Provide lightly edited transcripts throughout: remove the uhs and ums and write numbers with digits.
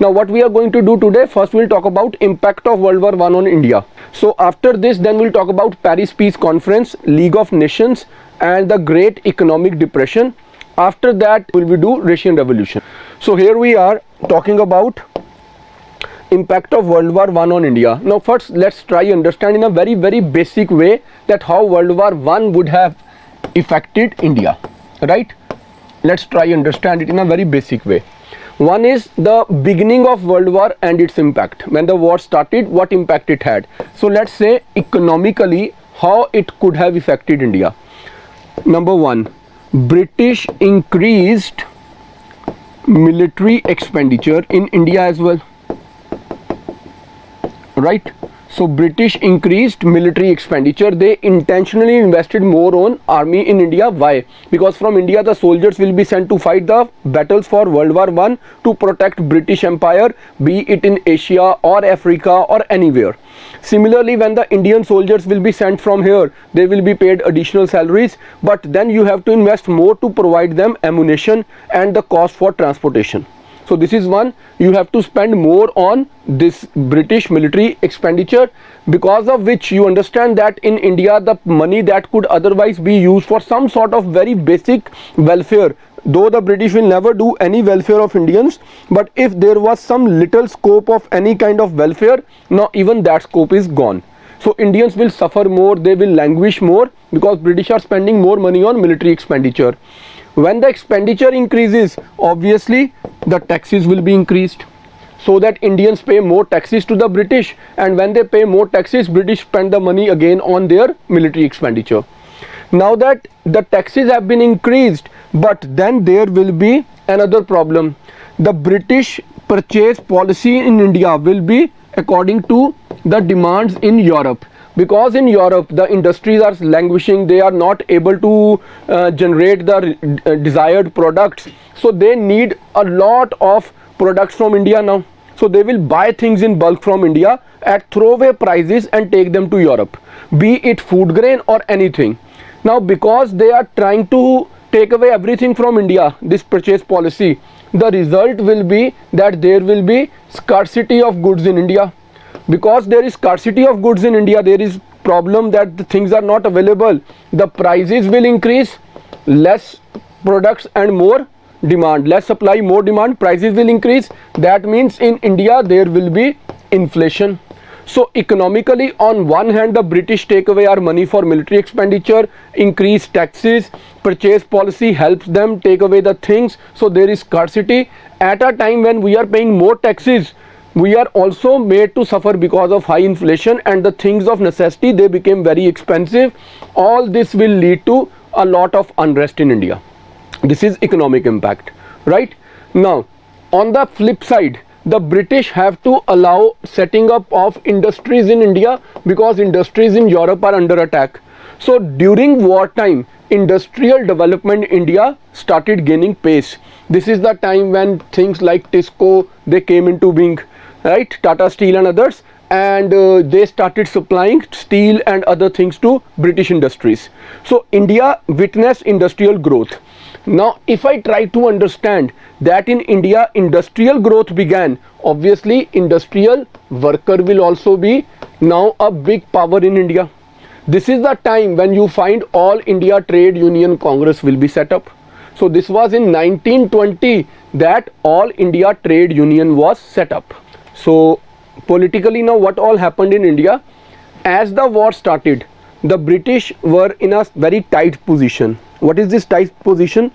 Now what we are going to do today, first we'll talk about impact of World War I on India. So after this, then we'll talk about Paris Peace Conference, League of Nations, and the Great Economic Depression. After that, will we do Russian Revolution. So here we are talking about impact of World War I on India. Now first, let's try understand in a very basic way that how World War I would have affected India, right? Let's try understand it in a very basic way. One is the beginning of World War and its impact. When the war started, what impact it had. So let's say economically how it could have affected India. Number one, British increased military expenditure in India as well, right? So British increased military expenditure. They intentionally invested more on army in India. Why? Because from India the soldiers will be sent to fight the battles for World War I to protect British Empire, be it in Asia or Africa or anywhere. Similarly, when the Indian soldiers will be sent from here, they will be paid additional salaries, but then you have to invest more to provide them ammunition and the cost for transportation. So this is one, you have to spend more on this British military expenditure, because of which you understand that in India the money that could otherwise be used for some sort of very basic welfare, though the British will never do any welfare of Indians, but if there was some little scope of any kind of welfare, now even that scope is gone. So Indians will suffer more, they will languish more, because British are spending more money on military expenditure. When the expenditure increases, obviously the taxes will be increased, so that Indians pay more taxes to the British, and when they pay more taxes, British spend the money again on their military expenditure. Now that the taxes have been increased, but then there will be another problem. The British purchase policy in India will be according to the demands in Europe. Because in Europe the industries are languishing, they are not able to generate the desired products, so they need a lot of products from India now. So they will buy things in bulk from India at throwaway prices and take them to Europe, be it food grain or anything. Now because they are trying to take away everything from India, this purchase policy, the result will be that there will be scarcity of goods in India. Because there is scarcity of goods in India, there is problem that the things are not available, the prices will increase, less products and more demand, less supply, more demand, prices will increase. That means in India there will be inflation. So economically, on one hand the British take away our money for military expenditure, increase taxes, purchase policy helps them take away the things, so there is scarcity. At a time when we are paying more taxes, we are also made to suffer because of high inflation, and the things of necessity, they became very expensive. All this will lead to a lot of unrest in India. This is economic impact, right? Now on the flip side, the British have to allow setting up of industries in India, because industries in Europe are under attack. So during wartime, industrial development in India started gaining pace. This is the time when things like Tisco, they came into being, right? Tata Steel and others, and they started supplying steel and other things to British industries. So India witnessed industrial growth. Now if I try to understand that in India industrial growth began, obviously industrial worker will also be now a big power in India. This is the time when you find All India Trade Union Congress will be set up. So this was in 1920 that All India Trade Union was set up. So politically, now what all happened in India, as the war started, the British were in a very tight position. What is this tight position?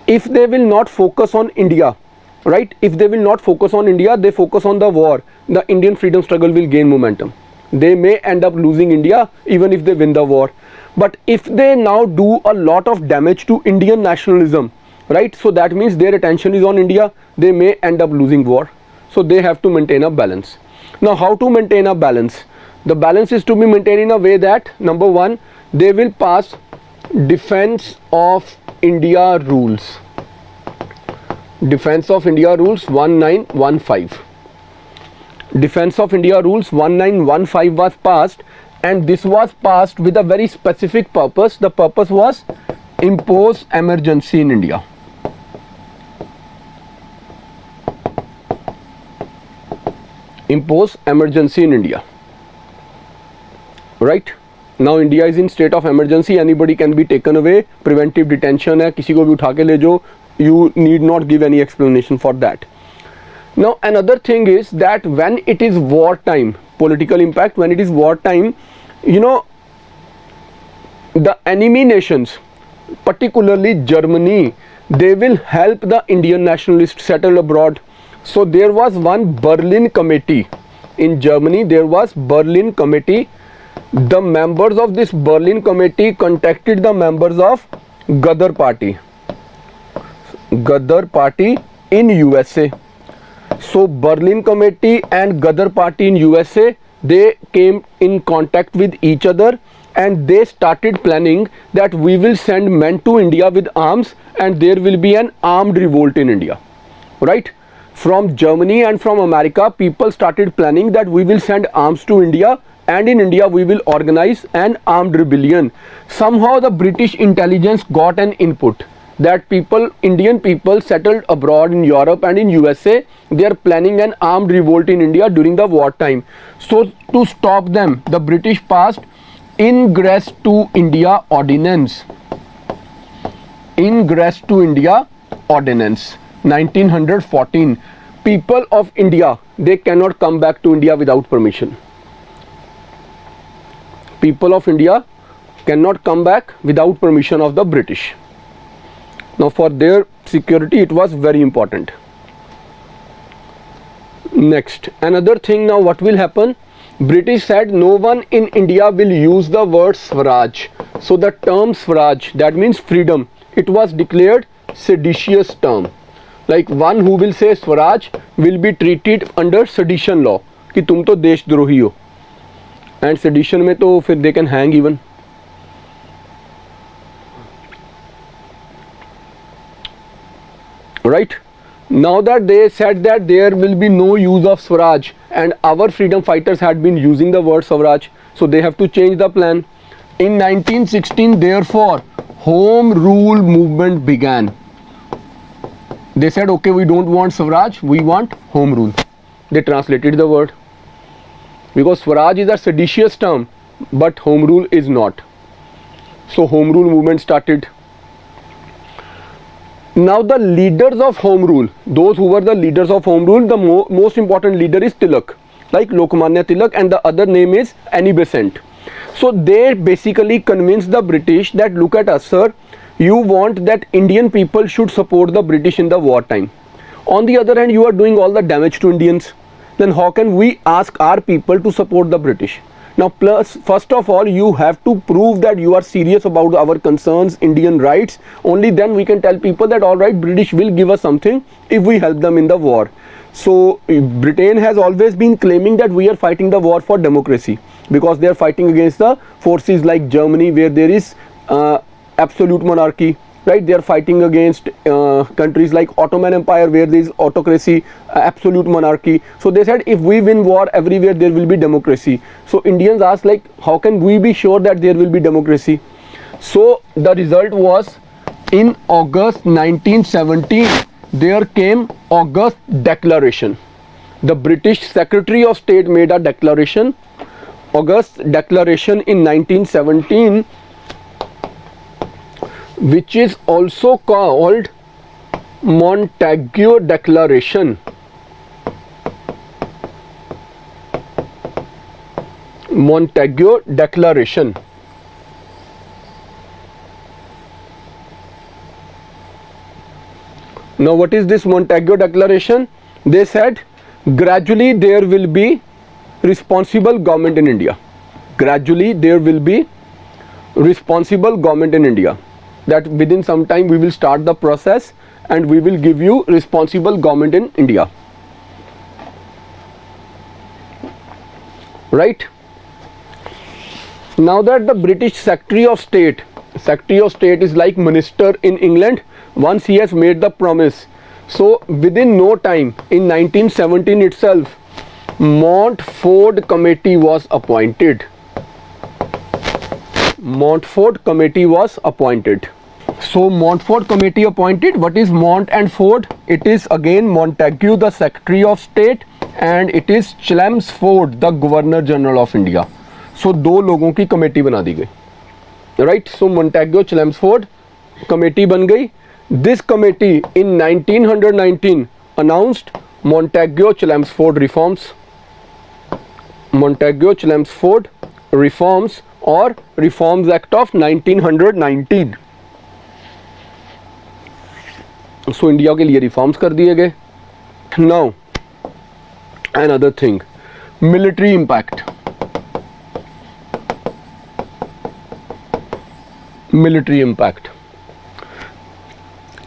If they will not focus on India, right? If they will not focus on India, they focus on the war, the Indian freedom struggle will gain momentum. They may end up losing India even if they win the war. But if they now do a lot of damage to Indian nationalism, right? So that means their attention is on India, they may end up losing war. So they have to maintain a balance. Now how to maintain a balance? The balance is to be maintained in a way that, number one, they will pass Defense of India rules. Defense of India rules 1915. Defense of India rules 1915 was passed, and this was passed with a very specific purpose. The purpose was impose emergency in India. impose emergency in India. Right? Now India is in state of emergency. Anybody can be taken away. Preventive detention है, किसी को भी उठा के ले जाओ. You need not give any explanation for that. Now another thing is that when it is war time, political impact, when it is war time, you know, the enemy nations, particularly Germany, they will help the Indian nationalists settle abroad. So there was one Berlin committee in Germany. There was Berlin committee. The members of this Berlin committee contacted the members of Ghadar party in USA. So Berlin committee and Ghadar party in USA, they came in contact with each other, and they started planning that we will send men to India with arms, and there will be an armed revolt in India. Right? From Germany and from America, people started planning that we will send arms to India, and in India we will organize an armed rebellion. Somehow the British intelligence got an input that Indian people settled abroad in Europe and in USA, they are planning an armed revolt in India during the war time. So to stop them, the British passed Ingress to India Ordinance. Ingress to India Ordinance 1914. People of India, they cannot come back to India without permission. People of India cannot come back without permission of the British. Now for their security it was very important. Next, another thing, now what will happen? British said no one in India will use the word Swaraj. So the term Swaraj, that means freedom, it was declared seditious term. Like one who will say Swaraj will be treated under sedition law कि तुम तो देशद्रोही हो, and sedition में तो फिर they can hang even. Right? Now that they said that there will be no use of Swaraj, and our freedom fighters had been using the word Swaraj, so they have to change the plan. In 1916, therefore, Home Rule movement began. They said, okay, we don't want Swaraj, we want Home Rule. They translated the word, because Swaraj is a seditious term, but Home Rule is not. So Home Rule movement started. Now the leaders of Home Rule, those who were the leaders of Home Rule, the most important leader is Tilak, like Lokmanya Tilak, and the other name is Annie Besant. So they basically convinced the British that look at us, sir, you want that Indian people should support the British in the wartime. On the other hand, you are doing all the damage to Indians. Then how can we ask our people to support the British? Now plus, first of all, you have to prove that you are serious about our concerns, Indian rights. Only then we can tell people that all right, British will give us something if we help them in the war. So Britain has always been claiming that we are fighting the war for democracy, because they are fighting against the forces like Germany, where there is absolute monarchy. Right? They are fighting against countries like Ottoman Empire, where there is autocracy, absolute monarchy. So they said if we win war everywhere there will be democracy. So Indians asked, like, how can we be sure that there will be democracy? So the result was, in August 1917 there came August Declaration. The British Secretary of State made a declaration, August Declaration in 1917, which is also called Montague Declaration. Montague Declaration. Now what is this Montague Declaration? They said gradually there will be responsible government in India. Gradually there will be responsible government in India. That within some time we will start the process and we will give you responsible government in India. Right? Now that the British Secretary of State is like minister in England, once he has made the promise, so within no time, in 1917 itself, Montfort Committee was appointed. Montfort Committee was appointed. So Montfort Committee appointed. What is Mont and Fort? It is again Montague, the Secretary of State, and it is Chelmsford, the Governor General of India. So दो लोगों की committee बना दी गई, right? So Montagu Chelmsford committee बन गई. This committee in 1919 announced Montagu Chelmsford reforms. Montagu Chelmsford reforms or Reforms Act of 1919. So India के लिए reforms कर दिए गए. Now another thing, military impact. Military impact.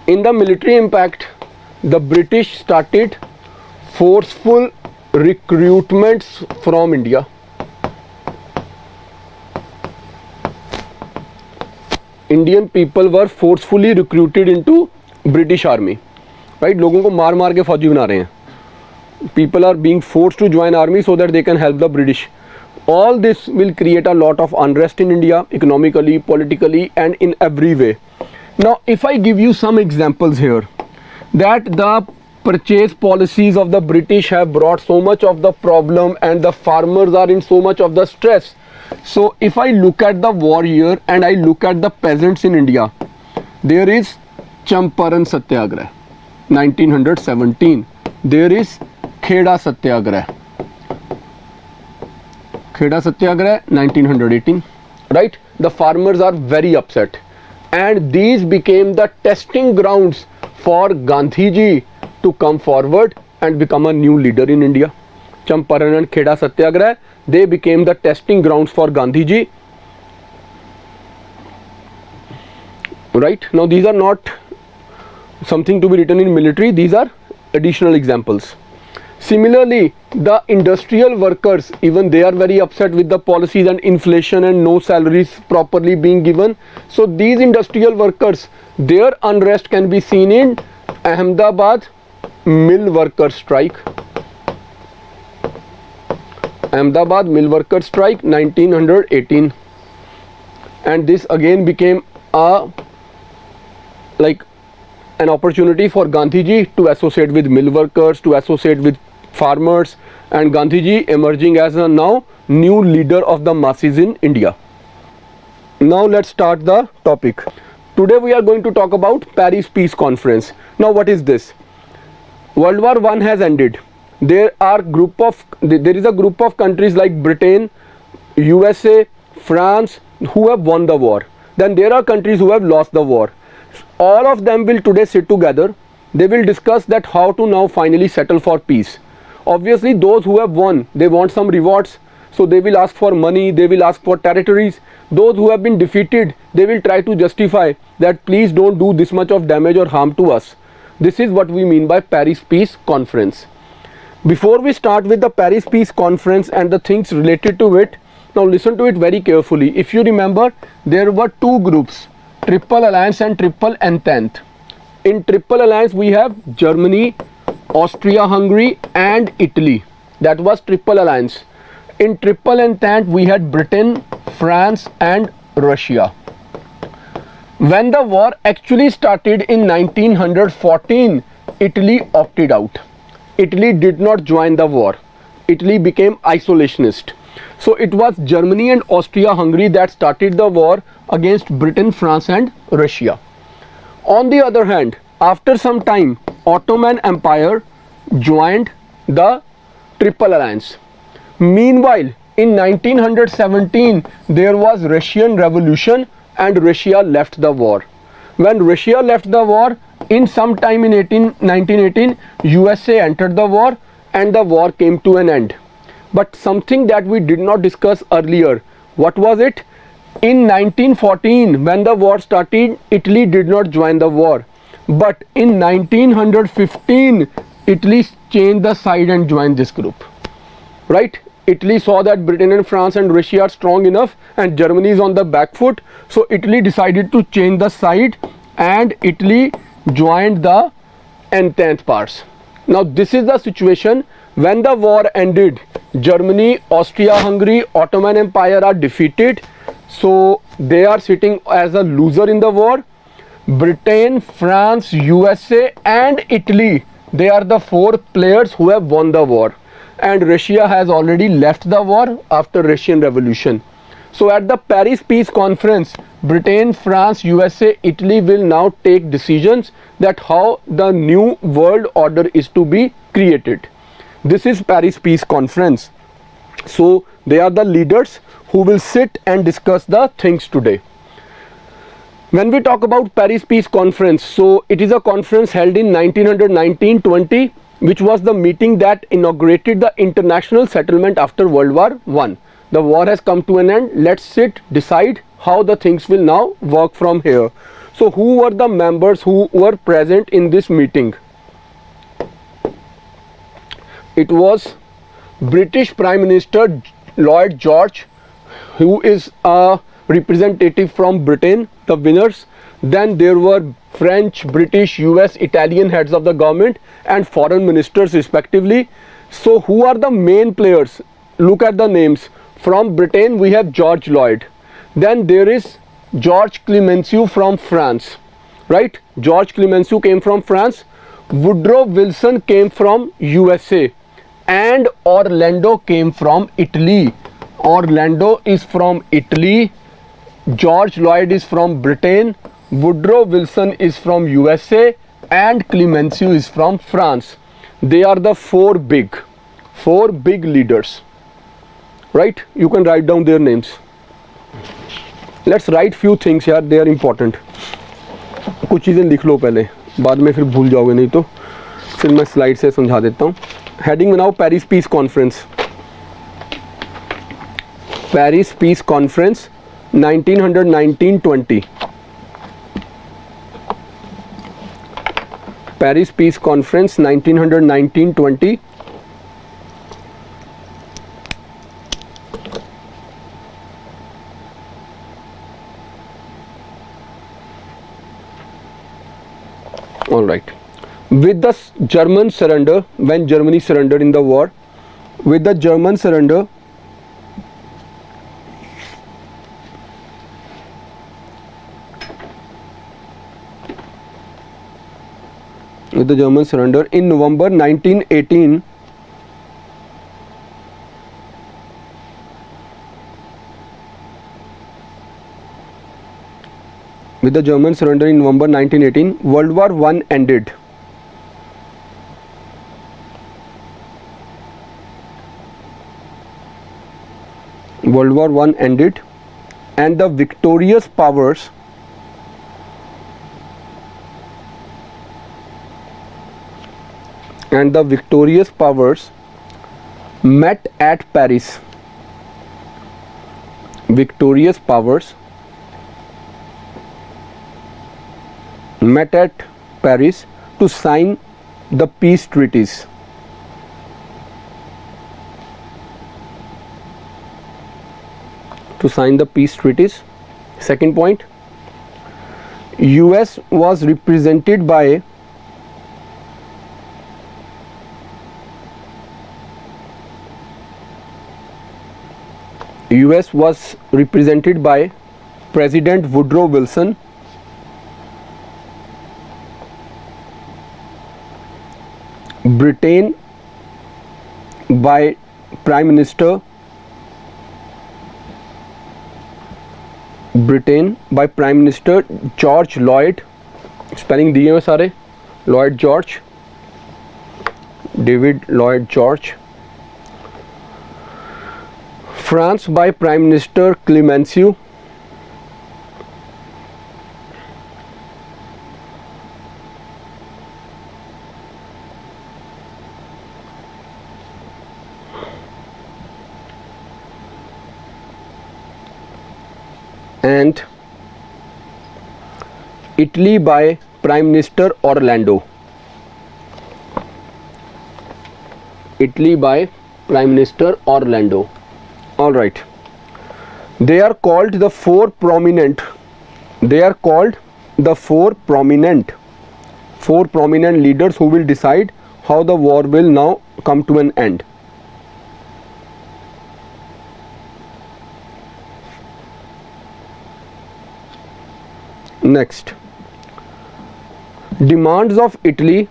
In the military impact, the British started forceful recruitments from India. Indian people were forcefully recruited into British army, right? लोगों को मार मार के फौजी बना रहे हैं. People are being forced to join army so that they can help the British. All this will create a lot of unrest in India, economically, politically, and in every way. Now, if I give you some examples here, that the purchase policies of the British have brought so much of the problem and the farmers are in so much of the stress. So, if I look at the war here and I look at the peasants in India, there is Champaran Satyagraha, 1917. There is Kheda Satyagraha. Kheda Satyagraha, 1918. Right? The farmers are very upset. And these became the testing grounds for Gandhiji to come forward and become a new leader in India. Champaran and Kheda Satyagraha, they became the testing grounds for Gandhiji. Right? Now these are not something to be written in military, these are additional examples. Similarly, the industrial workers, even they are very upset with the policies and inflation and no salaries properly being given. So these industrial workers, their unrest can be seen in Ahmedabad mill worker strike. Ahmedabad mill worker strike, 1918. And this again became an opportunity for Gandhiji to associate with mill workers, to associate with farmers, and Gandhiji emerging as a now new leader of the masses in India. Now let's start the topic. Today we are going to talk about Paris Peace Conference. Now what is this? World War I has ended. There is a group of countries like Britain, USA, France who have won the war. Then there are countries who have lost the war. All of them will today sit together. They will discuss that how to now finally settle for peace. Obviously those who have won, they want some rewards, so they will ask for money, they will ask for territories. Those who have been defeated, they will try to justify that please don't do this much of damage or harm to us. This is what we mean by Paris Peace Conference. Before we start with the Paris Peace Conference and the things related to it, now listen to it very carefully. If you remember, there were two groups, Triple Alliance and Triple Entente. In Triple Alliance we have Germany, Austria-Hungary and Italy. That was Triple Alliance. In Triple Entente we had Britain, France and Russia. When the war actually started in 1914, Italy opted out. Italy did not join the war. Italy became isolationist. So it was Germany and Austria-Hungary that started the war against Britain, France and Russia. On the other hand, after some time, Ottoman Empire joined the Triple Alliance. Meanwhile, in 1917, there was Russian Revolution and Russia left the war. When Russia left the war, in some time in 1918, USA entered the war and the war came to an end. But something that we did not discuss earlier, what was it? In 1914, when the war started, Italy did not join the war. But in 1915, Italy changed the side and joined this group. Right? Italy saw that Britain and France and Russia are strong enough and Germany is on the back foot. So Italy decided to change the side and Italy joined the Entente powers. Now this is the situation. When the war ended, Germany, Austria-Hungary, Ottoman Empire are defeated. So they are sitting as a loser in the war. Britain, France, USA and Italy, they are the four players who have won the war. and Russia has already left the war after Russian Revolution. So at the Paris Peace Conference, Britain, France, USA, Italy will now take decisions that how the new world order is to be created. This is Paris Peace Conference. So they are the leaders who will sit and discuss the things today. When we talk about Paris Peace Conference, so it is a conference held in 1919-20, which was the meeting that inaugurated the international settlement after World War I. The war has come to an end. Let's sit, decide how the things will now work from here. So who were the members who were present in this meeting? It was British Prime Minister Lloyd George, who is a representative from Britain, the winners. Then there were French, British, US, Italian heads of the government and foreign ministers respectively. So who are the main players? Look at the names. From Britain we have George Lloyd. Then there is George Clemenceau from France, right? George Clemenceau came from France. Woodrow Wilson came from USA, and Orlando came from Italy. Orlando is from Italy. George Lloyd is from Britain. Woodrow Wilson is from USA, and Clemenceau is from France. They are the four big leaders, right? You can write down their names. Let's write few things here, they are important. कुछ चीज़ें लिख लो पहले, बाद में फिर भूल जाओगे, नहीं तो फिर मैं स्लाइड से समझा देता हूँ. हेडिंग बनाओ Paris peace conference. Paris peace conference 1919-20. Paris Peace Conference 1919-20. All right. With the German surrender, when Germany surrendered in the war, with the German surrender, in November 1918, with the German surrender in November 1918, World War I ended. World War I ended, and the victorious powers met at Paris. Victorious powers met at Paris to sign the peace treaties. Second point, US was represented by President Woodrow Wilson, Britain by Prime Minister George Lloyd. Spelling दिए हुए सारे. Lloyd George, David Lloyd George. France by Prime Minister Clemenceau. And Italy by Prime Minister Orlando. All right. They are called the four prominent leaders who will decide how the war will now come to an end. Next, demands of Italy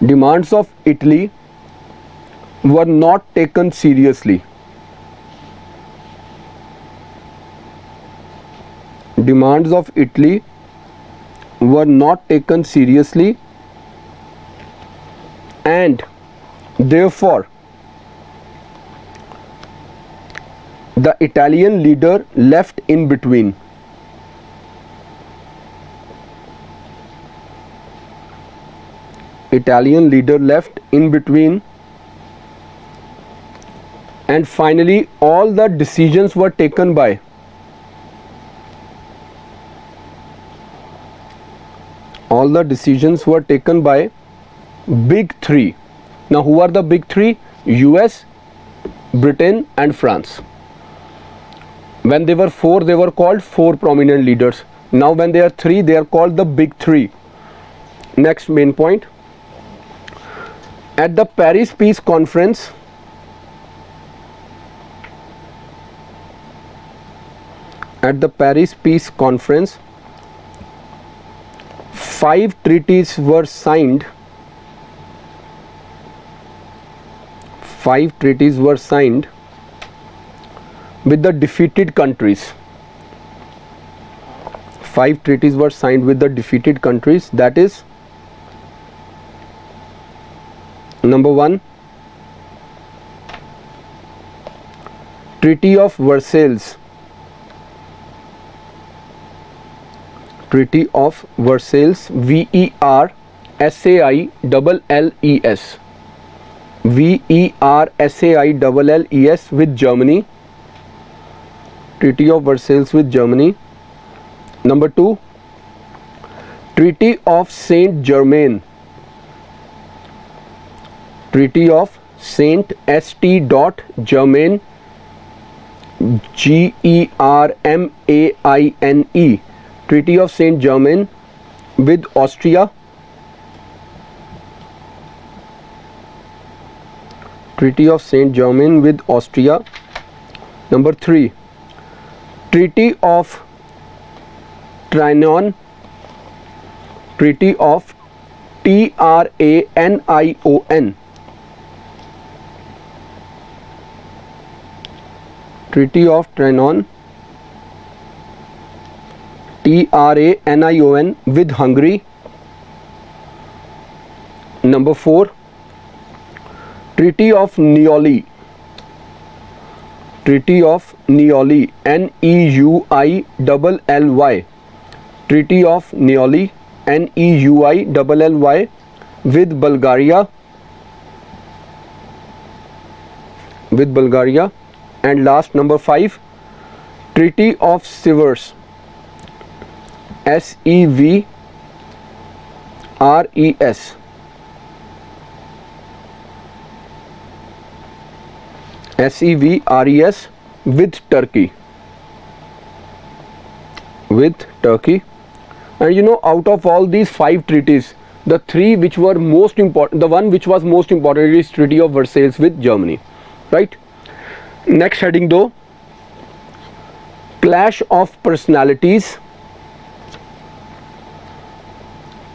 demands of Italy were not taken seriously. Demands of Italy were not taken seriously, and therefore the Italian leader left in between. Italian leader left in between, and finally all the decisions were taken by big three. Now who are the big three? US, Britain and France. When they were four, they were called four prominent leaders. Now when they are three, they are called the big three. Next main point. At the Paris Peace Conference, five treaties were signed. With the defeated countries. Five treaties were signed with the defeated countries. That is, number 1, Treaty of Versailles. Treaty of Versailles, VERSAILLES. VERSAILLES with Germany. Treaty of Versailles with Germany. Number 2, Treaty of Saint Germain. Treaty of Saint Germain, GERMAINE. Treaty of Saint Germain with Austria. Treaty of Saint Germain with Austria. Number 3, Treaty of Trianon. Treaty of TRANION. Treaty of Trianon, TRANION with Hungary. Number 4, Treaty of Neuilly. Treaty of Neuilly, NEUILLY. Treaty of Neuilly, NEUILLY with Bulgaria. And last, number 5, Treaty of Sevres. SEVRES. SEVRES with Turkey. And you know, out of all these 5 treaties, the 3 which were most important, the one which was most important is Treaty of Versailles with Germany, right? Next heading though, clash of personalities.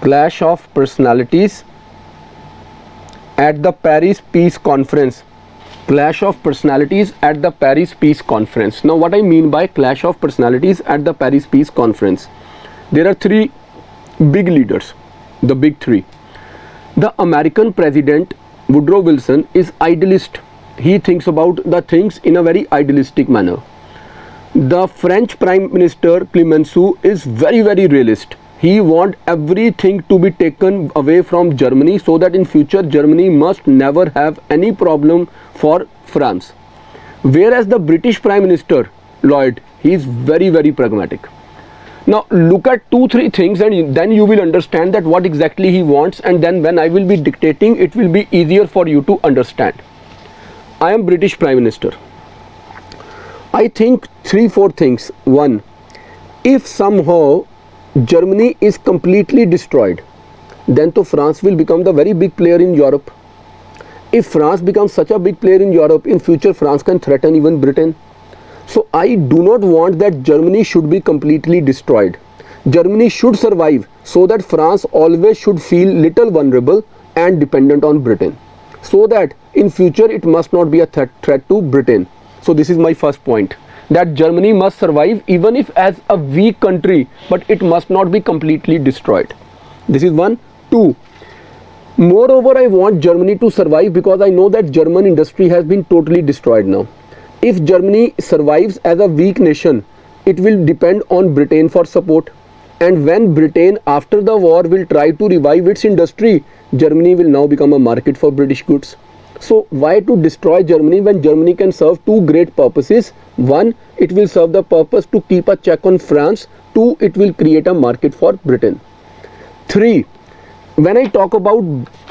Clash of personalities at the Paris Peace Conference. Clash of personalities at the Paris Peace Conference. Now what I mean by clash of personalities at the Paris Peace Conference, there are 3 big leaders, the big 3. The American President Woodrow Wilson is idealist. He thinks about the things in a very idealistic manner. The French Prime Minister Clemenceau is very realist. He wants everything to be taken away from Germany so that in future Germany must never have any problem for France. Whereas the British Prime Minister Lloyd, he is very pragmatic. Now look at 2-3 things and then you will understand that what exactly he wants, and then when I will be dictating, it will be easier for you to understand. I am British Prime Minister. I think 3-4 things. 1, if somehow Germany is completely destroyed, then to France will become the very big player in Europe. If France becomes such a big player in Europe, in future France can threaten even Britain. So I do not want that Germany should be completely destroyed. Germany should survive so that France always should feel little vulnerable and dependent on Britain, so that in future it must not be a threat to Britain. So this is my first point, that Germany must survive even if as a weak country, but it must not be completely destroyed. This is one. Two, moreover, I want Germany to survive because I know that German industry has been totally destroyed now. If Germany survives as a weak nation, it will depend on Britain for support. And when Britain after the war will try to revive its industry, Germany will now become a market for British goods. So why to destroy Germany when Germany can serve two great purposes? One, it will serve the purpose to keep a check on France. Two, it will create a market for Britain. Three, when I talk about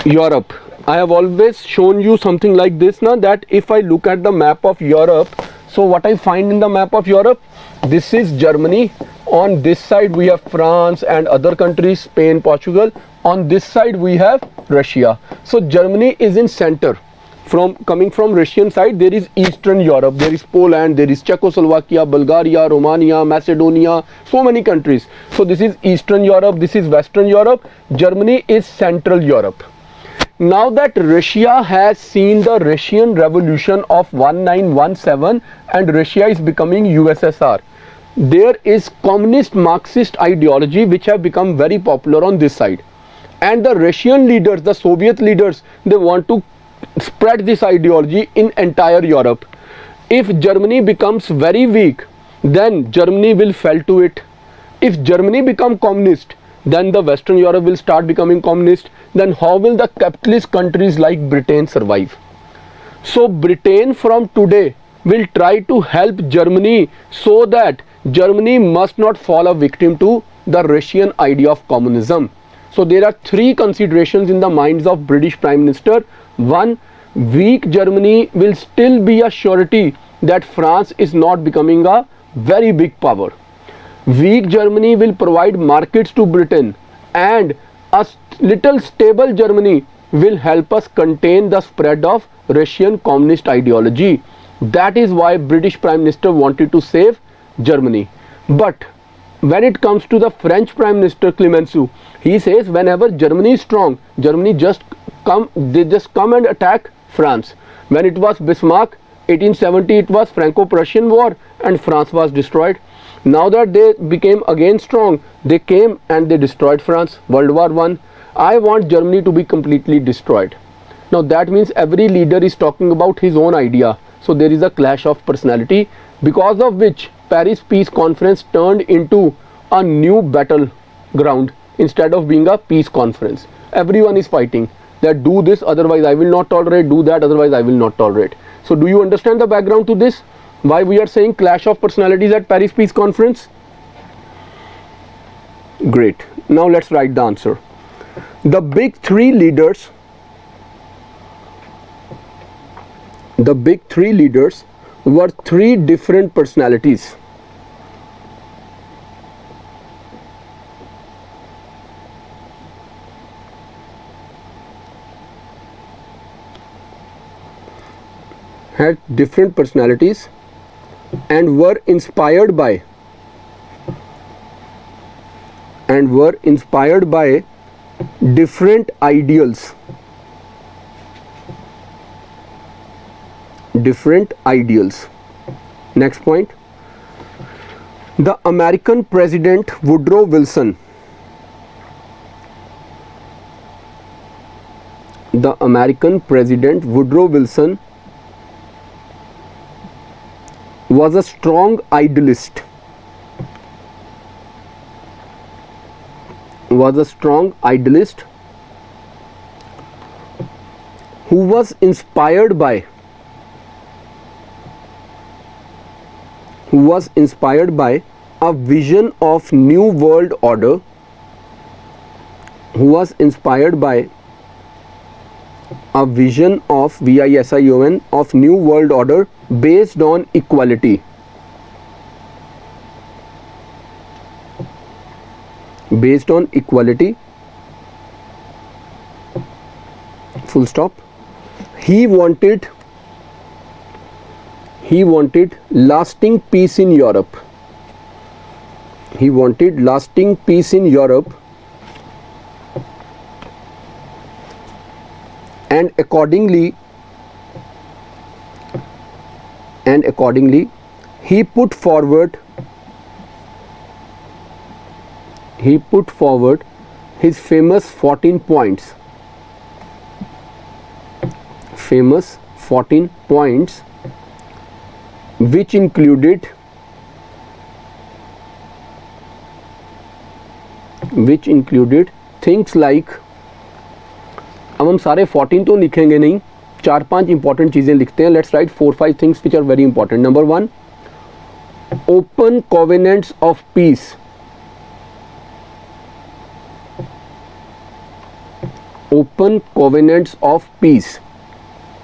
Europe, I have always shown you something like this now, that if I look at the map of Europe, so what I find in the map of Europe, this is Germany. On this side we have France and other countries, Spain, Portugal. On this side we have Russia. So Germany is in center. Coming from Russian side, there is Eastern Europe, there is Poland, there is Czechoslovakia, Bulgaria, Romania, Macedonia, so many countries. So this is Eastern Europe, this is Western Europe. Germany is Central Europe. Now that Russia has seen the Russian Revolution of 1917 and Russia is becoming USSR, there is communist Marxist ideology which have become very popular on this side. And the Russian leaders, the Soviet leaders, they want to spread this ideology in entire Europe. If Germany becomes very weak, then Germany will fall to it. If Germany become communist, then the Western Europe will start becoming communist. Then how will the capitalist countries like Britain survive? So Britain from today will try to help Germany so that Germany must not fall a victim to the Russian idea of communism. So there are three considerations in the minds of British Prime Minister. One, weak Germany will still be a surety that France is not becoming a very big power. Weak Germany will provide markets to Britain, and a little stable Germany will help us contain the spread of Russian communist ideology. That is why British Prime Minister wanted to save Germany. But when it comes to the French Prime Minister Clemenceau, he says whenever Germany is strong, Germany just come and attack France. When it was Bismarck, 1870, it was Franco-Prussian War and France was destroyed. Now that they became again strong, they came and they destroyed France, World War I. I want Germany to be completely destroyed. Now that means every leader is talking about his own idea. So there is a clash of personality, because of which Paris Peace Conference turned into a new battleground instead of being a peace conference. Everyone is fighting that do this, otherwise I will not tolerate, do that, otherwise I will not tolerate. So do you understand the background to this? Why we are saying clash of personalities at Paris Peace Conference? Great. Now let's write the answer. The big three leaders were three different personalities. Had different personalities and were inspired by different ideals. Next point. The American President Woodrow Wilson was a strong idealist. Who was inspired by a vision of new world order. Vision of new world order based on equality. Full stop. He wanted lasting peace in Europe. and accordingly he put forward his famous 14 points which included things like, अब हम सारे 14 तो लिखेंगे नहीं, 4-5 important चीज़ें लिखते हैं. Let's write 4-5 things which are very important. Number 1, open covenants of peace. Open covenants of peace.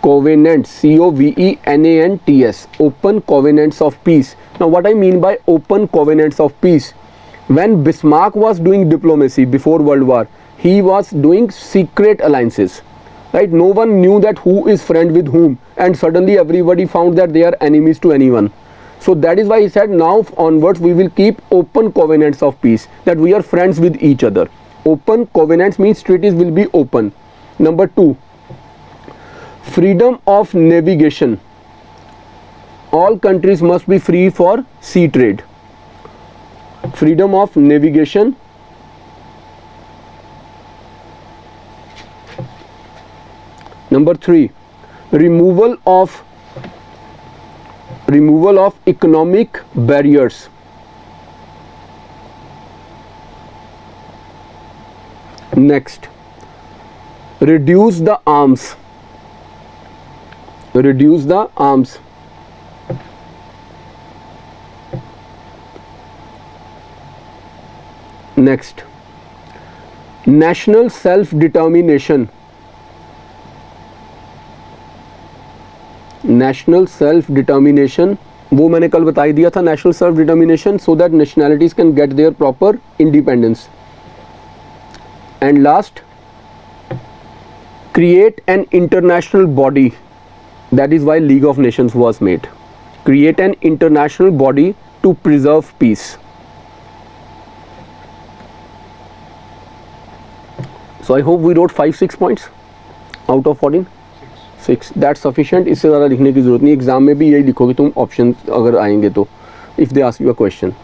Covenants, COVENANTS. Open covenants of peace. Now what I mean by open covenants of peace, when Bismarck was doing diplomacy before World War, he was doing secret alliances, right? No one knew that who is friend with whom, and suddenly everybody found that they are enemies to anyone. So that is why he said, now onwards we will keep open covenants of peace, that we are friends with each other. Open covenants means treaties will be open. Number 2, freedom of navigation. All countries must be free for sea trade. Freedom of navigation. Number 3, removal of economic barriers. Next, reduce the arms. Next, national self-determination. वो मैंने कल बता ही दिया था, national self-determination, so that nationalities can get their proper independence. And last, create an international body. That is why League of Nations was made. Create an international body to preserve peace. So I hope we wrote 5-6 points out of 14. 6. That's sufficient. इससे ज़्यादा लिखने की ज़रूरत नहीं. Exam में भी यही लिखोगे तुम, ऑप्शन अगर आएंगे तो, if they ask you a question,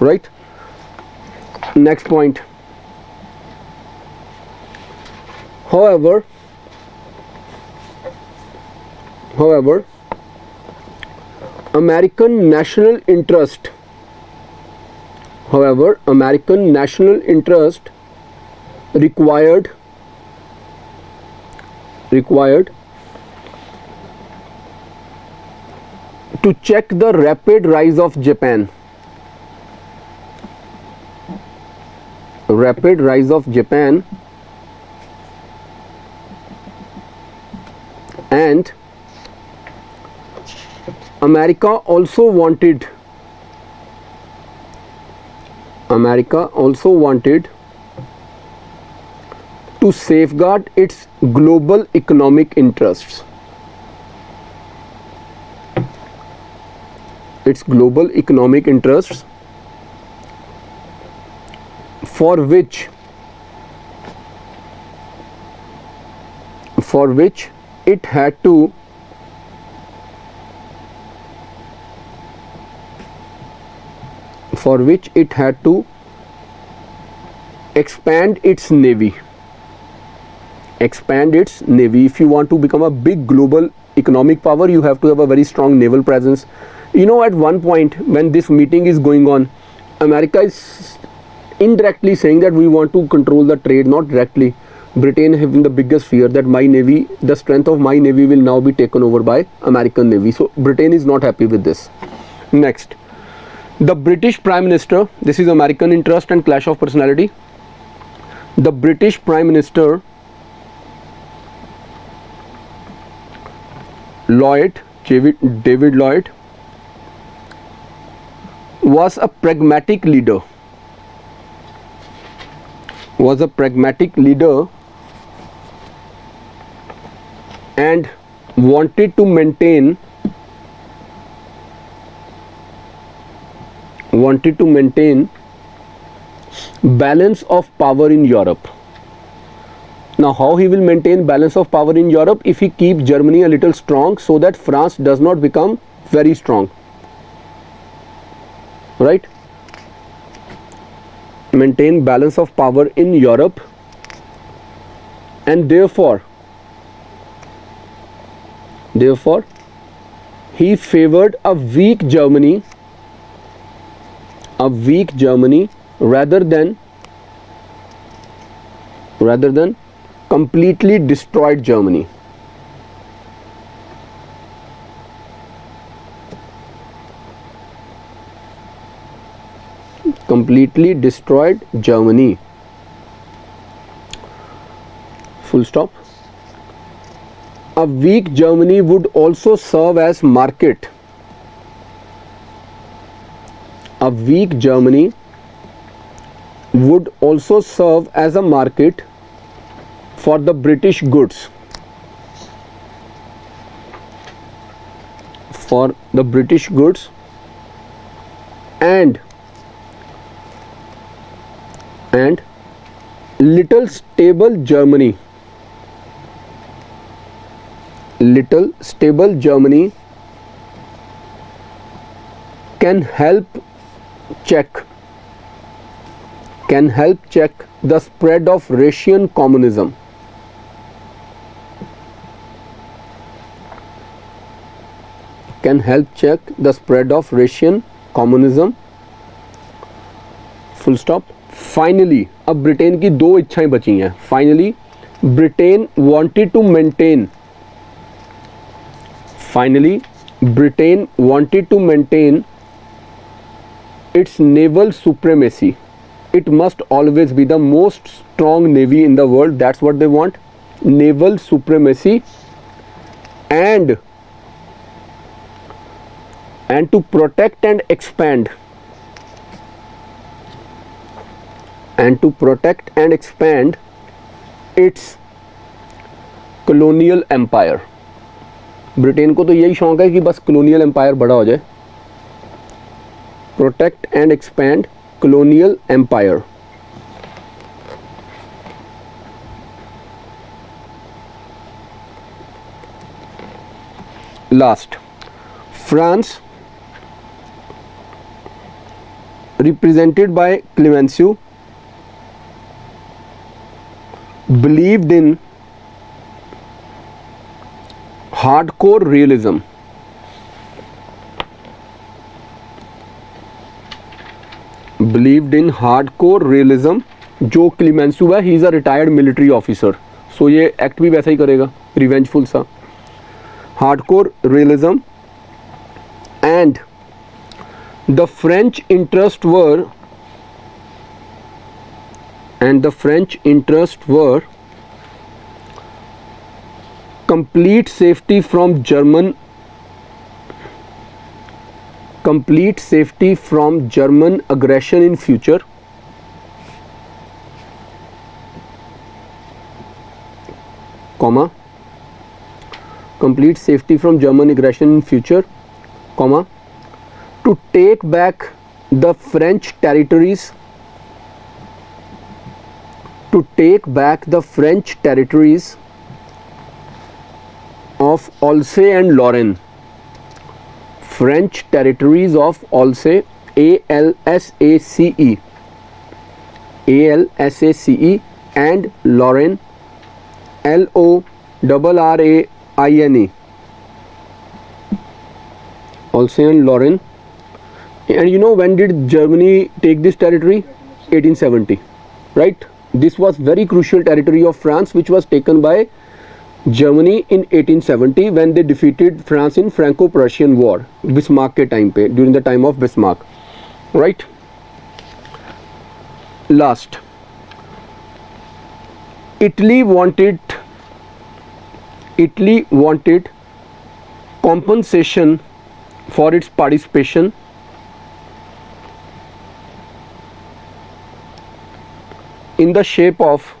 right? Next point. However, American national interest required to check the rapid rise of Japan. And America also wanted to safeguard its global economic interests. For which it had to expand its navy. If you want to become a big global economic power, you have to have a very strong naval presence. You know, at one point when this meeting is going on, America is indirectly saying that we want to control the trade, not directly. Britain having the biggest fear that my navy, the strength of my navy will now be taken over by American navy. So Britain is not happy with this. Next, the British Prime Minister, this is American interest and clash of personality. The British Prime Minister David Lloyd was a pragmatic leader. And wanted to maintain balance of power in Europe. Now, how he will maintain balance of power in Europe? If he keep Germany a little strong so that France does not become very strong, right? Maintain balance of power in Europe, and therefore he favored a weak Germany rather than completely destroyed Germany. Completely destroyed Germany. Full stop. A weak Germany would also serve as market. A weak Germany would also serve as a market for the British goods. For the British goods, and little stable Germany can help check the spread of Russian communism. Can help check the spread of Russian communism. Full stop. Finally, अब Britain की दो इच्छाएं बची हैं. Finally, Britain wanted to maintain its naval supremacy. It must always be the most strong navy in the world. That's what they want. Naval supremacy, and to protect and expand its colonial empire. Britain को तो यही शौक है कि बस colonial empire बड़ा हो जाए. Protect and expand colonial empire. Last, France, represented by Clemenceau, believed in hardcore realism. जो क्लीमेंसो है, he is a retired military officer, so ये एक्ट भी वैसा ही करेगा, रिवेंजफुल सा. Hardcore realism, and the French interest were complete safety from German aggression in future, complete safety from German aggression in future, to take back the French territories, of Alsace and Lorraine. French territories of Alsace, ALSACE, and Lorraine, LORRAINE. Alsace and Lorraine. And you know, when did Germany take this territory? 1870, right? This was very crucial territory of France, which was taken by Germany in 1870 when they defeated France in Franco-Prussian War, Bismarck के time पे, during the time of Bismarck, right? Last, Italy wanted compensation for its participation in the shape of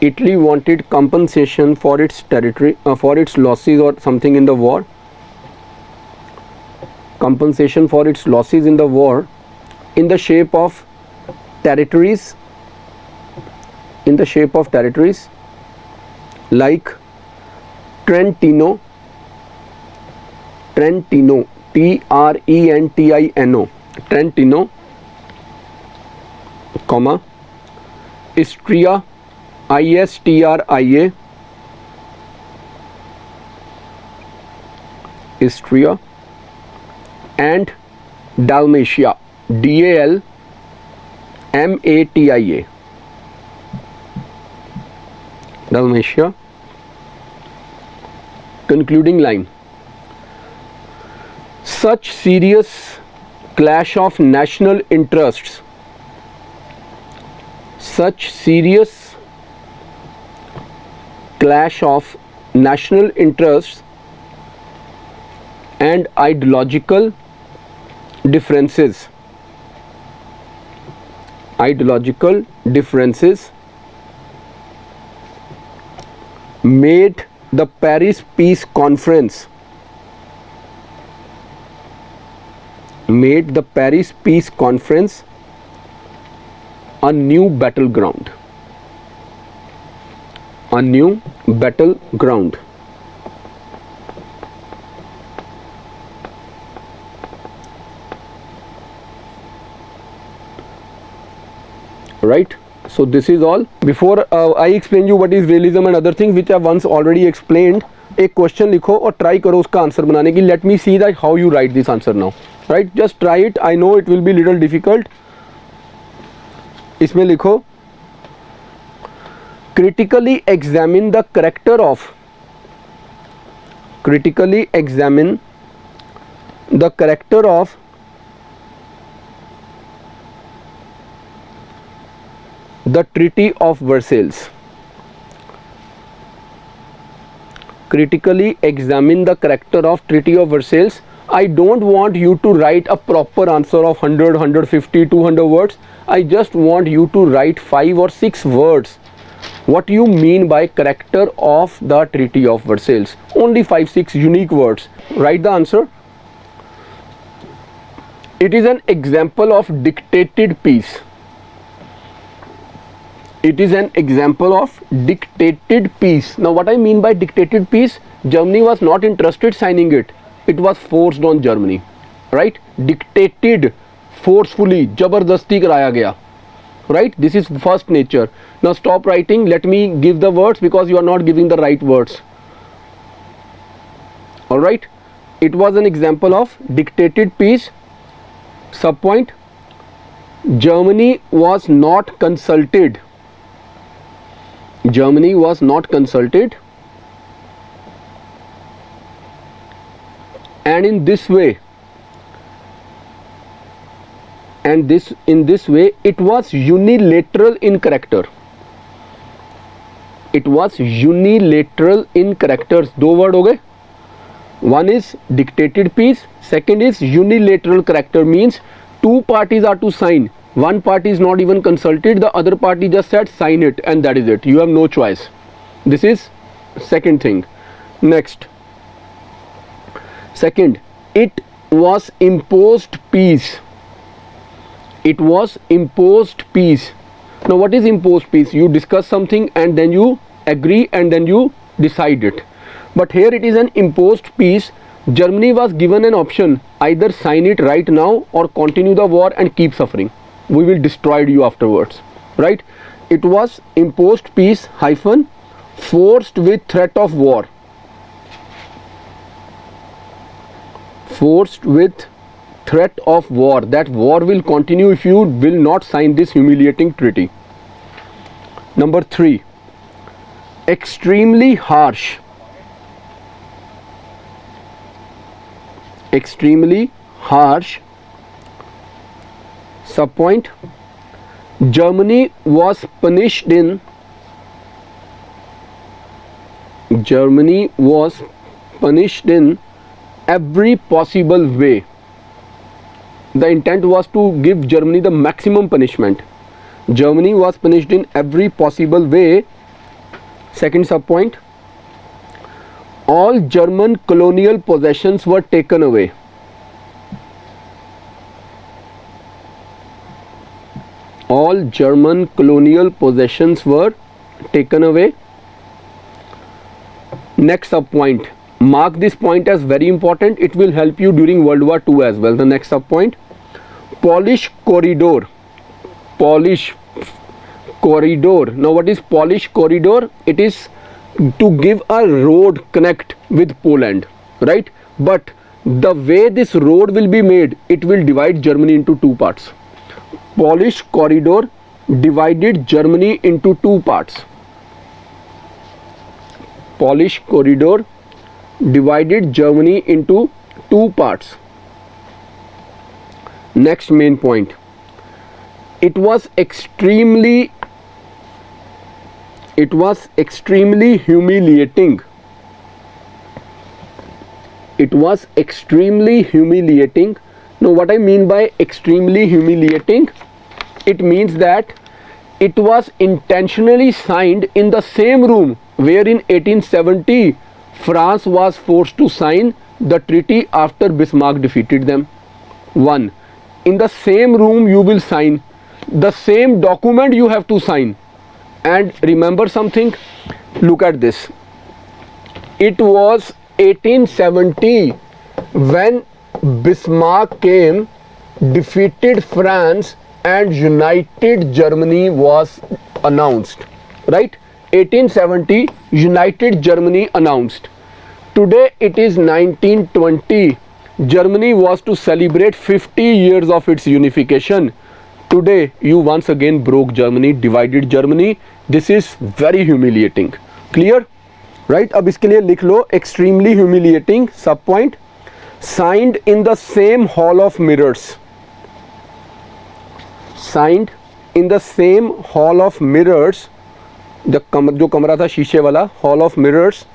Italy wanted compensation for its territory, for its losses or something in the war. Compensation for its losses in the war in the shape of territories in the shape of territories like Trentino, Trentino, Trentino, Trentino, comma, Istria, Istria, Istria, and Dalmatia, Dalmatia, Dalmatia. Concluding line. Such serious clash of national interests, such serious clash of national interests and ideological differences, made the Paris Peace Conference a new battleground. Right? So this is all. Before I explain you what is realism and other things which I once already explained, एक question लिखो और try करो उसका answer बनाने की. Let me see that how you right this answer now. Right, just try it. I know it will be little difficult. इसमें लिखो critically examine the character of the Treaty of Versailles. Critically examine the character of Treaty of Versailles. I don't want you to write a proper answer of 100, 150, 200 words. I just want you to write 5 or 6 words. What you mean by character of the Treaty of Versailles? Only 5, 6 unique words. Write the answer. It is an example of dictated peace. It is an example of dictated peace. Now what I mean by dictated peace? Germany was not interested signing it. It was forced on Germany. Right? Dictated, forcefully, जबरदस्ती कराया गया. Right? This is first nature. Now stop writing. Let me give the words because you are not giving the right words. Alright? It was an example of dictated peace. Subpoint. Germany was not consulted. Germany was not consulted, and in this way, it was unilateral in character. It was unilateral in characters. दो word हो गए. One is dictated peace. Second is unilateral character, means two parties are to sign. One party is not even consulted, the other party just said sign it, and that is it. You have no choice. This is second thing. Next. Second, it was imposed peace. It was imposed peace. Now what is imposed peace? You discuss something and then you agree and then you decide it. But here it is an imposed peace. Germany was given an option, either sign it right now or continue the war and keep suffering. We will destroy you afterwards. Right? It was imposed peace hyphen forced with threat of war. Forced with threat of war. That war will continue if you will not sign this humiliating treaty. Number 3. Extremely harsh. Extremely harsh. Subpoint. Germany was punished in every possible way. The intent was to give Germany the maximum punishment. Germany was punished in every possible way. Second subpoint. All German colonial possessions were taken away. All German colonial possessions were taken away. Next sub point, mark this point as very important. It will help you during World War II as well. The next sub point, Polish corridor. Polish corridor. Now what is Polish corridor? It is to give a road connect with Poland, right? But the way this road will be made, it will divide Germany into two parts. Polish corridor divided Germany into two parts. Polish corridor divided Germany into two parts. Next main point, it was extremely humiliating. It was extremely humiliating. Now what I mean by extremely humiliating, it means that it was intentionally signed in the same room where in 1870 France was forced to sign the treaty after Bismarck defeated them. One, in the same room you will sign the same document, you have to sign. And remember something, look at this, it was 1870 when Bismarck came, defeated France and united Germany was announced, right? 1870 united Germany announced. Today it is 1920. Germany was to celebrate 50 years of its unification. Today you once again broke Germany, divided Germany. This is very humiliating. Clear? Right? अब इसके लिए लिख लो extremely humiliating sub point. Signed in the same hall of mirrors. Signed in the same hall of mirrors. जो कमरा था शीशे वाला, hall of mirrors,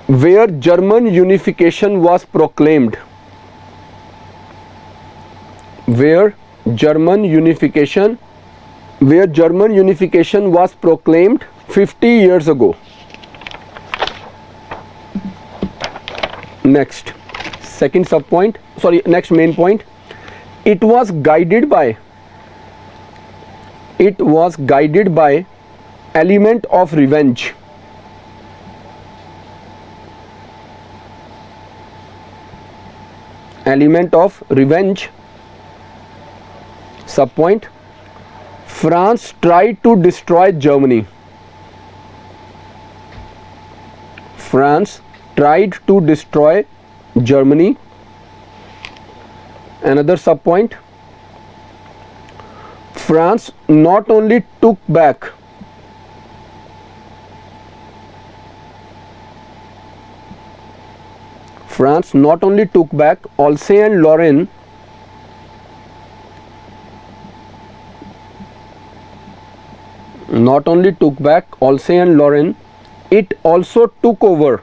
where German unification was proclaimed. Where German unification was proclaimed 50 years ago. Next, second sub point, sorry, next main point, it was guided by element of revenge. Element of revenge. Sub point, France tried to destroy Germany. France tried to destroy Germany. Another sub point, France not only took back Alsace-Lorraine, it also took over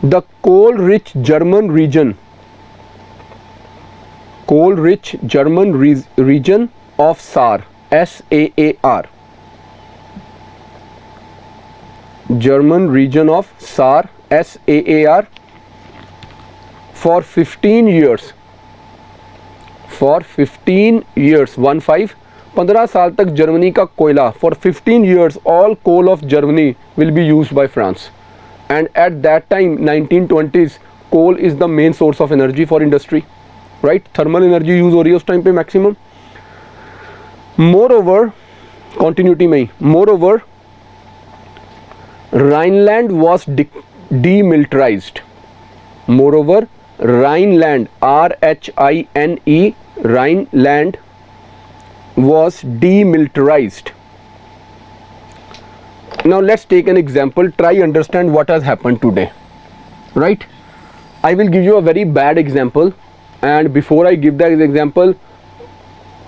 the coal-rich German region of Saar, SAAR. German region of Saar, SAAR, for 15 years. For 15 years, 15 साल तक Germany का कोयला, for 15 years all coal of Germany will be used by France. And at that time, 1920s, coal is the main source of energy for industry, right? Thermal energy use हो रही है उस time पे maximum. Moreover, continuity में ही, moreover, Rhineland was demilitarized. Moreover, Rhineland, R-H-I-N-E, Rhineland was demilitarized. Now let's take an example. Try understand what has happened today, right? I will give you a very bad example, and before I give that example,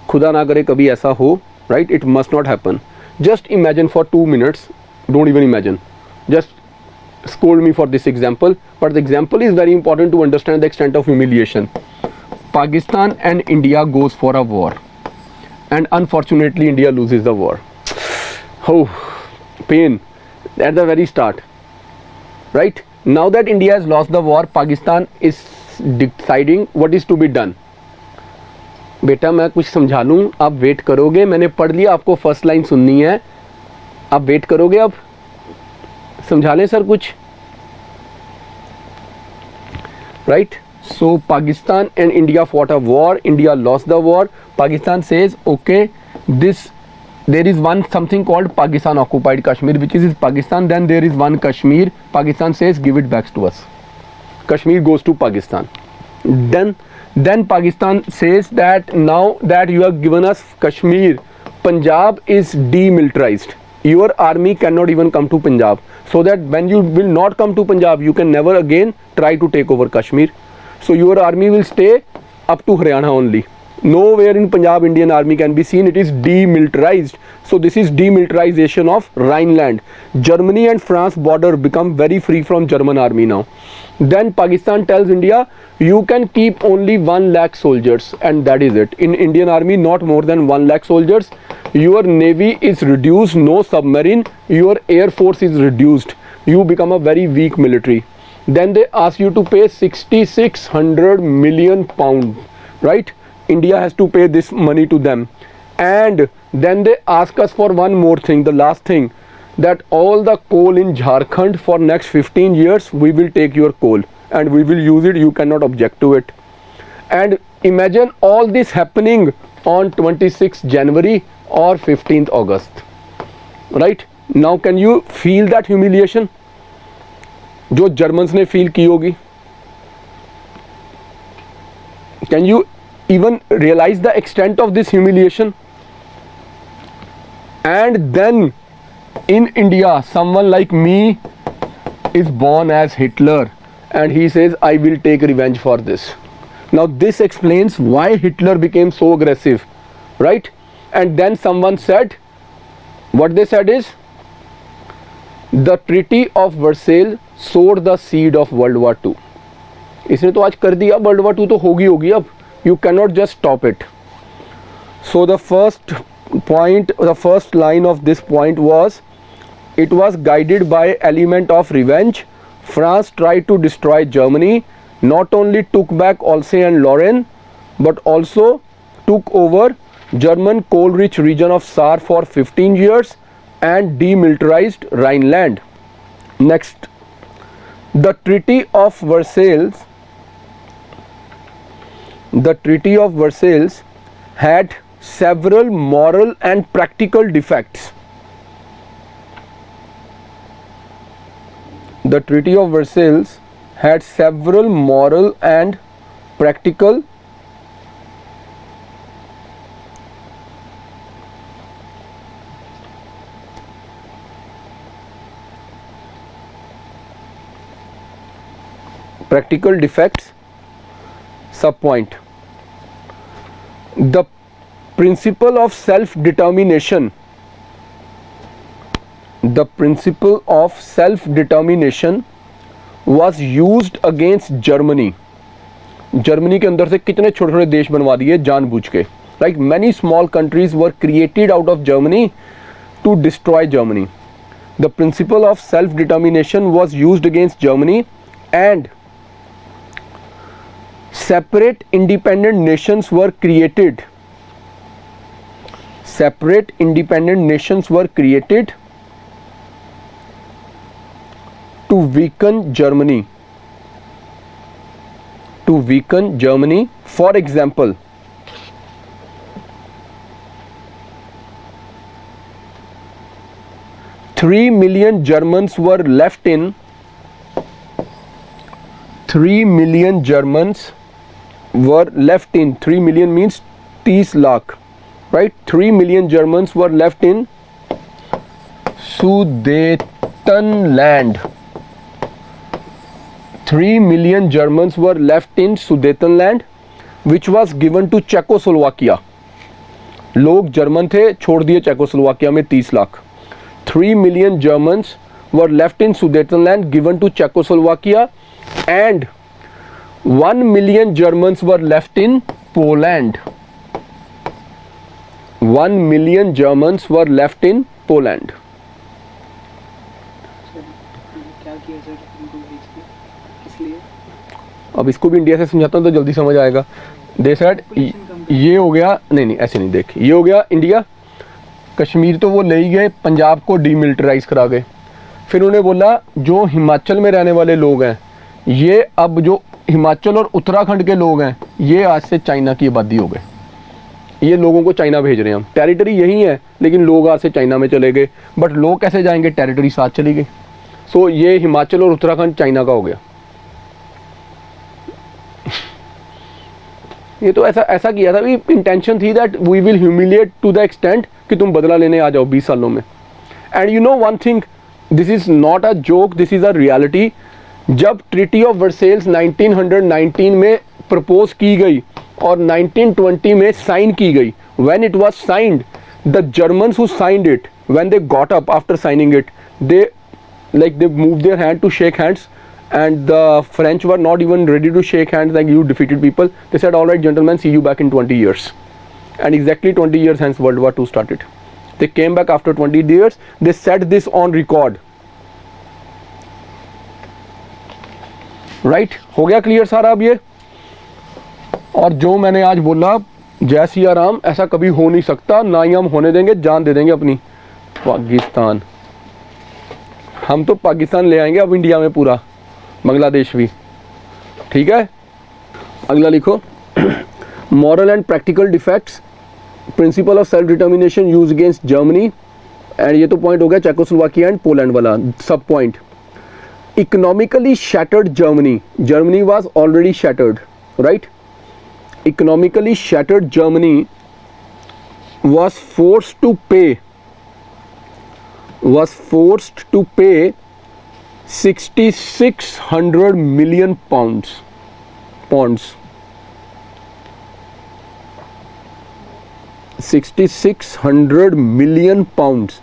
खुदा ना करे कभी ऐसा हो, right? It must not happen. Just imagine for 2 minutes. Don't even imagine. Just scold me for this example. But the example is very important to understand the extent of humiliation. Pakistan and India goes for a war, and unfortunately India loses the war. Oh, pain at the very start, right? Now that India has lost the war, Pakistan is deciding what is to be done. बेटा मैं कुछ समझा लूँ, आप wait करोगे? मैंने पढ़ लिया, आपको फर्स्ट लाइन सुननी है, आप वेट करोगे? अब समझा लें सर कुछ, right? So Pakistan and India fought a war. India lost the war. Pakistan says, okay, there is something called Pakistan occupied Kashmir, which is Pakistan. Then there is one Kashmir. Pakistan says, give it back to us. Kashmir goes to Pakistan. Then Pakistan says that now that you have given us Kashmir, Punjab is demilitarized. Your army cannot even come to Punjab. So that when you will not come to Punjab, you can never again try to take over Kashmir. So your army will stay up to Haryana only. Nowhere in Punjab Indian army can be seen. It is demilitarized. So this is demilitarization of Rhineland. Germany and France border become very free from German army now. Then Pakistan tells India, you can keep only 1 lakh soldiers, and that is it. In Indian army, not more than 1 lakh soldiers. Your navy is reduced, no submarine. Your air force is reduced. You become a very weak military. Then they ask you to pay 6,600 million pound, right? India has to pay this money to them. And then they ask us for one more thing, the last thing, that all the coal in Jharkhand for next 15 years, we will take your coal and we will use it, you cannot object to it. And imagine all this happening on 26th January or 15th August, right? Now can you feel that humiliation जो Germans ने feel की होगी? Can you even realize the extent of this humiliation? And then in India, someone like me is born as Hitler and he says, I will take revenge for this. Now this explains why Hitler became so aggressive, right? And then someone said, what they said is, the Treaty of Versailles sowed the seed of World War II. इसने तो आज कर दिया, World War II तो होगी अब. You cannot just stop it. So the first point, the first line of this point was, it was guided by element of revenge. France tried to destroy Germany, not only took back Alsace and Lorraine, but also took over German coal-rich region of Saar for 15 years and demilitarized Rhineland. Next, the Treaty of Versailles had several moral and practical defects. The Treaty of Versailles had several moral and practical defects. Subpoint. The principle of self-determination was used against Germany. Germany के अंदर से कितने छोटे छोटे देश बनवा दिए जानबूझ के. Like many small countries were created out of Germany to destroy Germany. The principle of self-determination was used against Germany, and separate independent nations were created. Separate independent nations were created to weaken Germany. For example, three million Germans were left in 3 million Germans were left in 3 million means 30 lakh, right? 3 million Germans were left in Sudetenland. 3 million Germans were left in Sudetenland, which was given to Czechoslovakia. लोग German थे, छोड़ दिए Czechoslovakia में 30 lakh. 3 million Germans were left in Sudetenland, given to Czechoslovakia, and 1 million Germans were left in Poland. 1 million Germans were left in Poland. अब इसको भी India से समझाता हूँ तो जल्दी समझ आएगा। दे सेड ये हो गया, नहीं ऐसे नहीं, देख ये हो गया इंडिया, कश्मीर तो वो ले ही गए, पंजाब को डीमिलिटराइज करा गए। फिर उन्हें बोला जो हिमाचल में रहने वाले लोग हैं, ये अब जो हिमाचल और उत्तराखंड के लोग हैं, ये आज से चाइना की आबादी हो गए, ये लोगों को चाइना भेज रहे हैं हम। टेरिटरी यही है लेकिन लोग आज से चाइना में चले गए, बट लोग कैसे जाएंगे, टेरिटरी साथ चली गई। सो ये हिमाचल और उत्तराखंड चाइना का हो गया। ये तो ऐसा किया था, इंटेंशन थी that we will humiliate to the extent कि तुम बदला लेने आ जाओ 20 सालों में। And you know one thing, this is not a joke, this is a reality. जब ट्रीटी ऑफ वर्सेल्स 1919 में प्रपोज की गई और 1920 में साइन की गई, when it was signed, the Germans who signed it, when they got up after signing it, they moved their hand to shake hands, and the French were not even ready to shake hands, like you defeated people. They said, all right gentlemen, see you back in 20 years. And exactly 20 years hence World War II started. They came back after 20 years. They set this on record. Right? हो गया clear सारा अब ये। और जो मैंने आज बोला, जय सिया राम, ऐसा कभी हो नहीं सकता, ना ही हम होने देंगे, जान दे देंगे अपनी। पाकिस्तान, हम तो पाकिस्तान ले आएंगे अब इंडिया में पूरा, बांग्लादेश भी, ठीक है। अगला लिखो, moral and practical defects, principle of self determination use against Germany. And ये तो पॉइंट हो गया चेकोस्लोवाकिया एंड पोलैंड वाला। सब point, economically shattered Germany, Germany was already shattered, right. Economically shattered Germany was forced to pay 6,600 million pounds. 6,600 million pounds.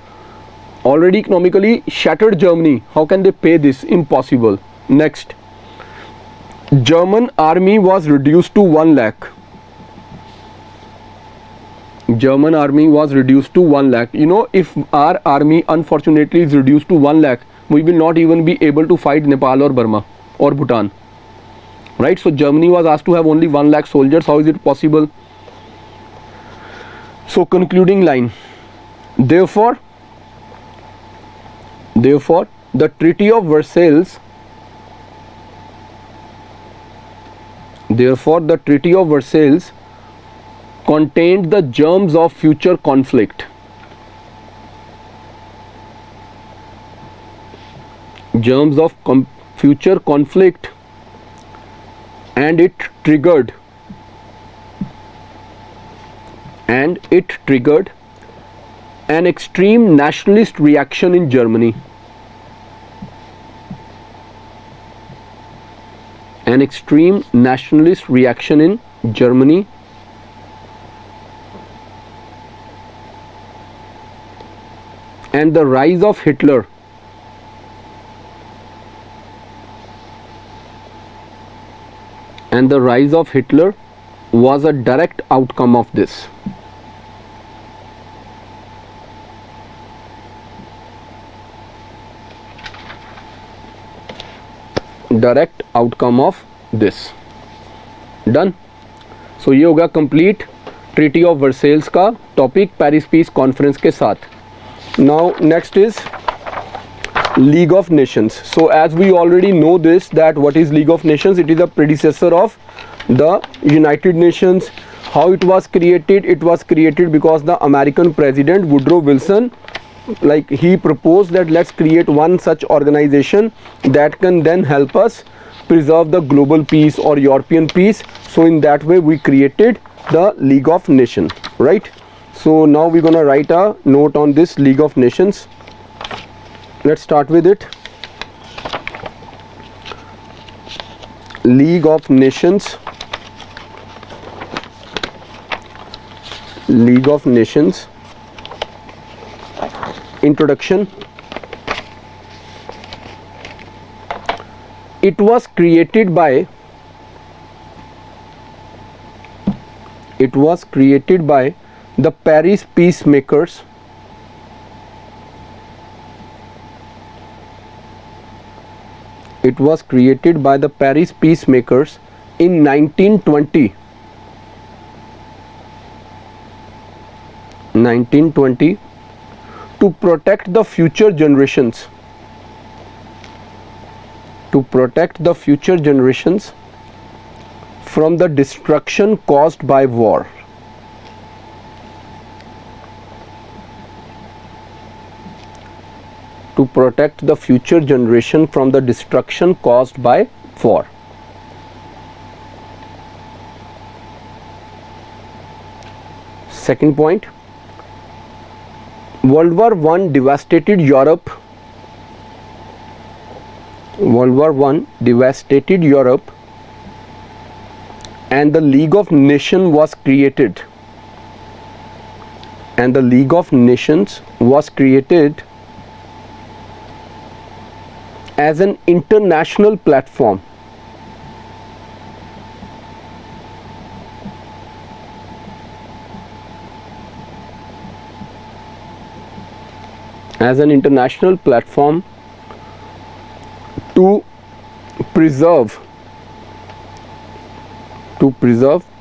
Already economically shattered Germany. How can they pay this? Impossible. Next, German army was reduced to 1 lakh. German army was reduced to 1 lakh. You know, if our army unfortunately is reduced to 1 lakh, we will not even be able to fight Nepal or Burma or Bhutan, right? So Germany was asked to have only 1 lakh soldiers. How is it possible? So concluding line, therefore the Treaty of Versailles, contained the germs of future conflict. Future conflict, and it triggered an extreme nationalist reaction in Germany. An extreme nationalist reaction in Germany. And the rise of Hitler. And the rise of Hitler was a direct outcome of this. Direct outcome of this. Done. So ये होगा complete Treaty of Versailles का topic Paris peace conference के साथ. Now next is League of Nations. So as we already know this, that what is League of Nations? It is the predecessor of the United Nations. How it was created? It was created because the American president Woodrow Wilson, like, he proposed that let's create one such organization that can then help us preserve the global peace or European peace. So in that way we created the League of Nations, right? So now we're gonna write a note on this League of Nations. Let's start with it. League of Nations. League of Nations. Introduction. It was created by the Paris peacemakers It was created by the Paris peacemakers in 1920. 1920 to protect the future generations. To protect the future generations from the destruction caused by war. To protect the future generation from the destruction caused by war. Second point, World War I devastated Europe. World War I devastated Europe and the League of Nations was created. And the League of Nations was created as an international platform. As an international platform to preserve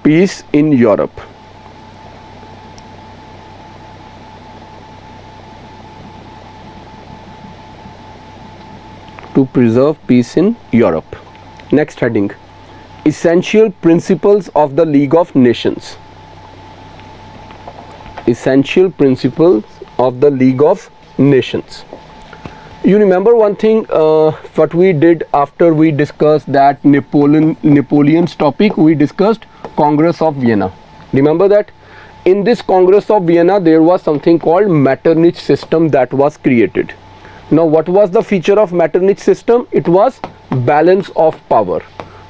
peace in Europe. To preserve peace in Europe. Next heading, essential principles of the League of Nations. Essential principles of the League of Nations. You remember one thing what we did after we discussed that Napoleon's topic, we discussed Congress of Vienna. Remember that? In this Congress of Vienna there was something called Metternich system that was created. Now what was the feature of Metternich system? It was balance of power.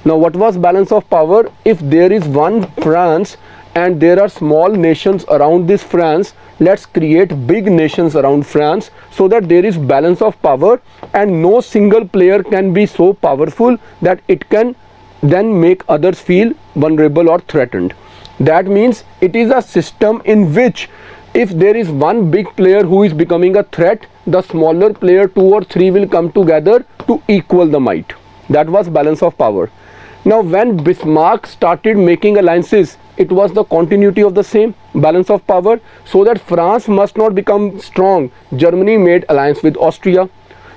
Now what was balance of power? If there is one France and there are small nations around this France, let's create big nations around France so that there is balance of power and no single player can be so powerful that it can then make others feel vulnerable or threatened. That means it is a system in which if there is one big player who is becoming a threat, the smaller player 2 or 3 will come together to equal the might. That was balance of power. Now when Bismarck started making alliances, it was the continuity of the same balance of power. So that France must not become strong, Germany made alliance with Austria.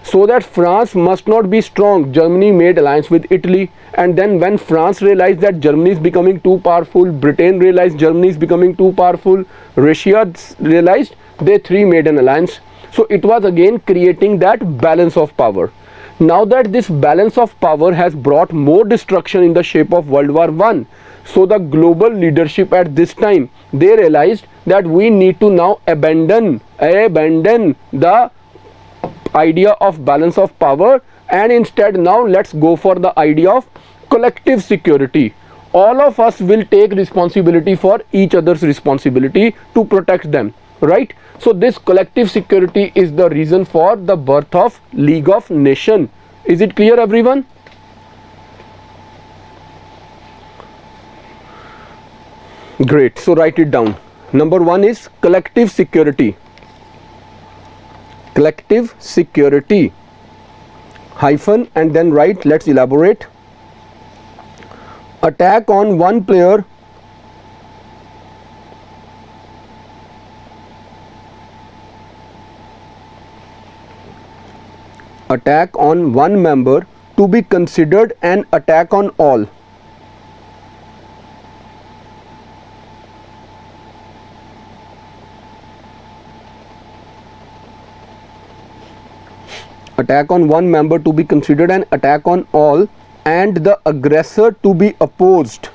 So that France must not be strong, Germany made alliance with Italy. And then when France realized that Germany is becoming too powerful, Britain realized Germany is becoming too powerful, Russia realized, they three made an alliance. So it was again creating that balance of power. Now that this balance of power has brought more destruction in the shape of World War I, so the global leadership at this time, they realized that we need to now abandon the idea of balance of power, and instead now let's go for the idea of collective security. All of us will take responsibility for each other's responsibility to protect them, right? So this collective security is the reason for the birth of League of Nations. Is it clear, everyone? Great. So write it down. Number 1 is collective security. Collective security hyphen and then write, let's elaborate. Attack on one player attack on one member to be considered an attack on all. Attack on one member to be considered an attack on all, and the aggressor to be opposed.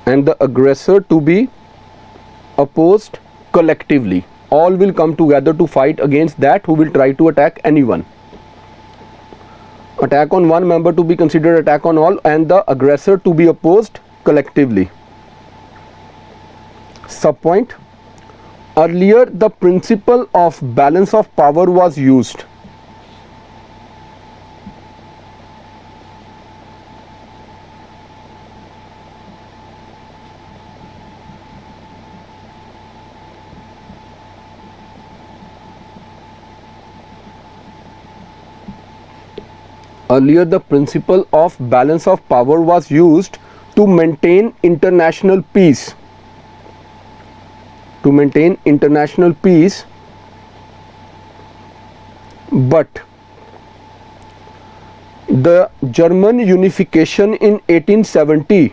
And the aggressor to be opposed collectively. All will come together to fight against that who will try to attack anyone. Attack on one member to be considered attack on all, and the aggressor to be opposed collectively. Subpoint. Earlier, the principle of balance of power was used. Earlier, the principle of balance of power was used to maintain international peace. To maintain international peace, but the German unification in 1870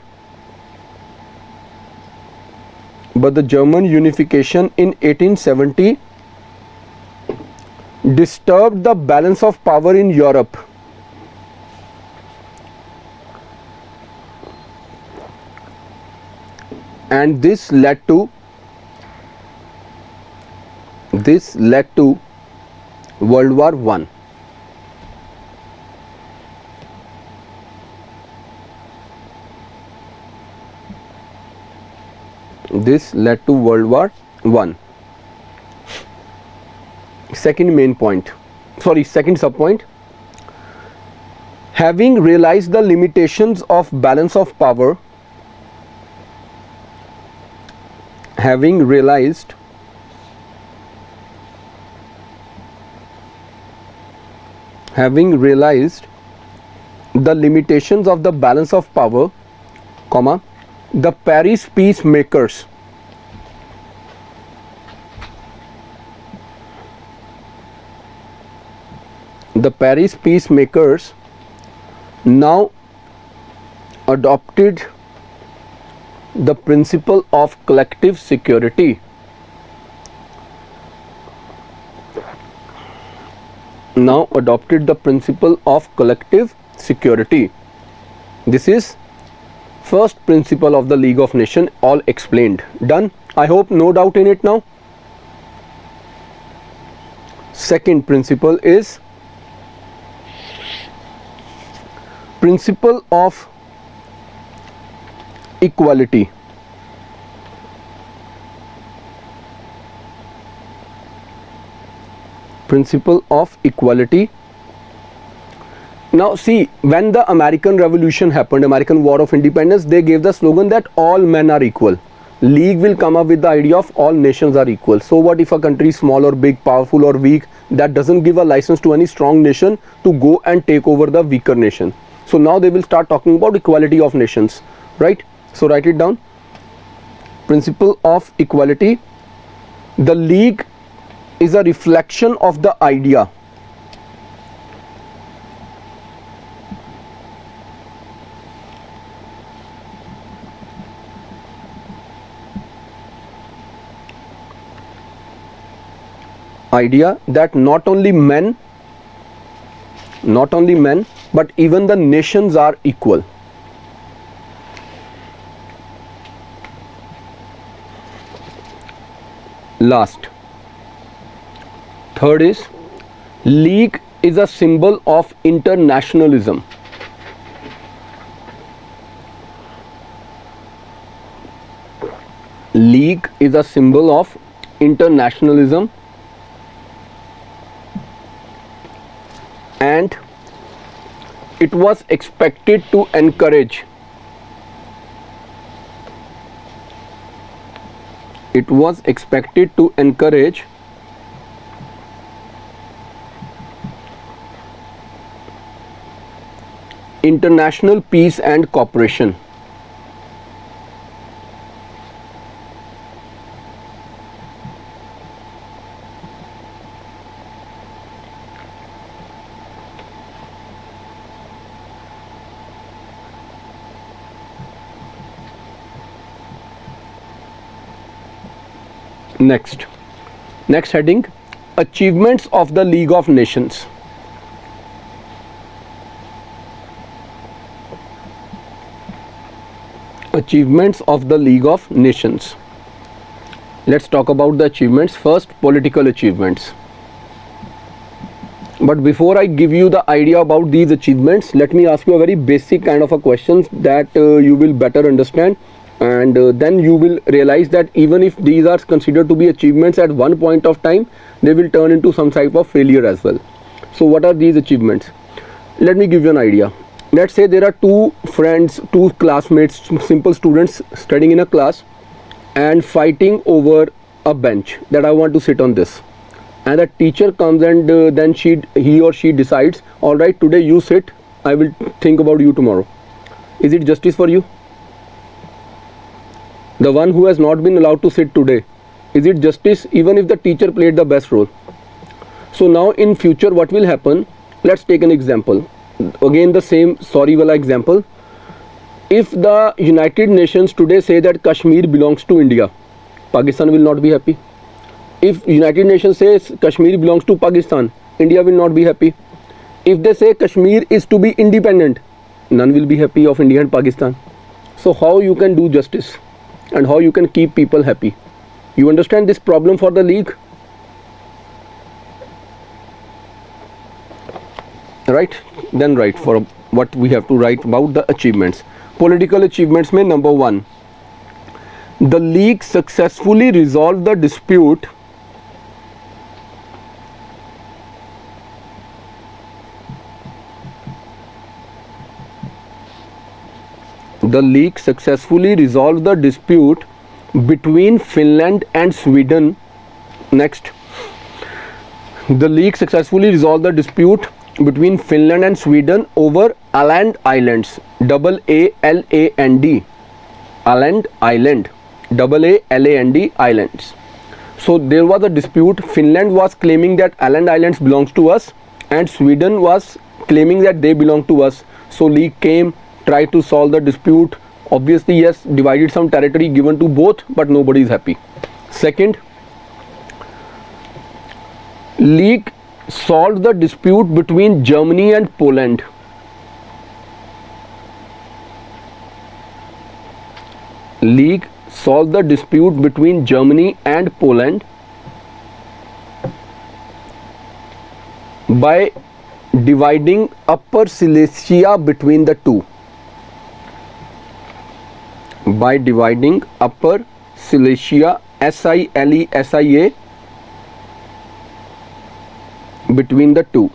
disturbed the balance of power in Europe. And this led to World War I. This led to World War I. Second subpoint. Having realized the limitations of balance of power, the limitations of the balance of power, the Paris peacemakers now adopted the principle of collective security. This is first principle of the League of Nations, all explained. Done? I hope no doubt in it now. Second principle is principle of equality. Now see, when the American Revolution happened, American War of Independence, they gave the slogan that all men are equal. League will come up with the idea of all nations are equal. So what if a country is small or big, powerful or weak? That doesn't give a license to any strong nation to go and take over the weaker nation. So now they will start talking about equality of nations, right? So write it down. Principle of equality. The League is a reflection of the idea that not only men but even the nations are equal. Last, third is League is a symbol of internationalism. League is a symbol of internationalism, and it was expected to encourage international peace and cooperation. Next heading, achievements of the League of Nations. Achievements of the League of Nations. Let's talk about the achievements. First, political achievements. But before I give you the idea about these achievements, let me ask you a very basic kind of a question that you will better understand, and then you will realize that even if these are considered to be achievements at one point of time, they will turn into some type of failure as well. So what are these achievements? Let me give you an idea. Let's say there are two friends, two classmates, simple students studying in a class and fighting over a bench that I want to sit on this, and the teacher comes and then he or she decides, all right, today you sit I will think about you tomorrow. Is it justice for you? The one who has not been allowed to sit today, is it justice even if the teacher played the best role? So now in future what will happen? Let's take an example. Again the same sorry wala example. If the United Nations today say that Kashmir belongs to India, Pakistan will not be happy. If United Nations says Kashmir belongs to Pakistan, India will not be happy. If they say Kashmir is to be independent, none will be happy of India and Pakistan. So how you can do justice and how you can keep people happy? You understand this problem for the league? Right? Then write for what we have to write about the achievements. Political achievements mein number 1, the league successfully resolved the dispute between Finland and Sweden. Next, the league successfully resolved the dispute between Finland and Sweden over Åland Islands, AALAND, Åland Island, AALAND Islands. So there was a dispute. Finland was claiming that Åland Islands belongs to us and Sweden was claiming that they belong to us. So league came, tried to solve the dispute. Obviously yes, divided some territory given to both, but nobody is happy. Second, league solved the dispute between Germany and Poland. League solved the dispute between Germany and Poland by dividing Upper Silesia between the two. By dividing Upper Silesia, SILESIA, between the two.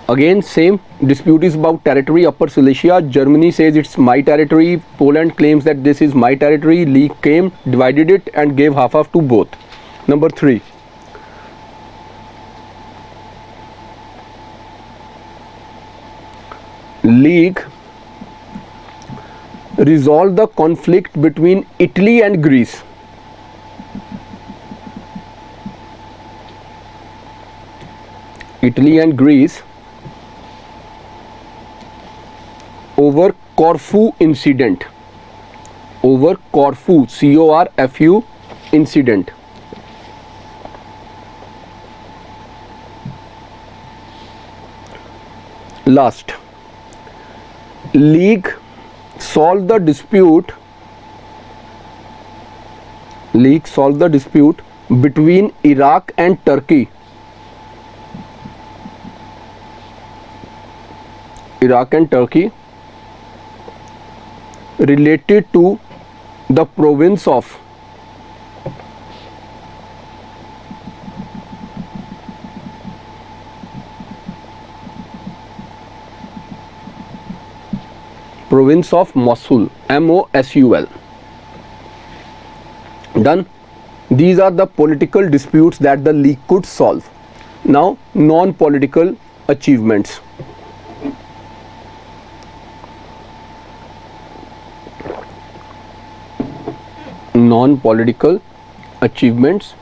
Again same dispute is about territory. Upper Silesia, Germany says it's my territory, Poland claims that this is my territory. League came, divided it and gave half to both. Number 3, league resolved the conflict between Italy and Greece. Italy and Greece over Corfu incident. Over Corfu, CORFU incident. Last, league solved the dispute. League solved the dispute between Iraq and Turkey. Iraq and Turkey related to the province of Mosul, MOSUL. Done. These are the political disputes that the league could solve. Now non-political achievements. Non-political achievements.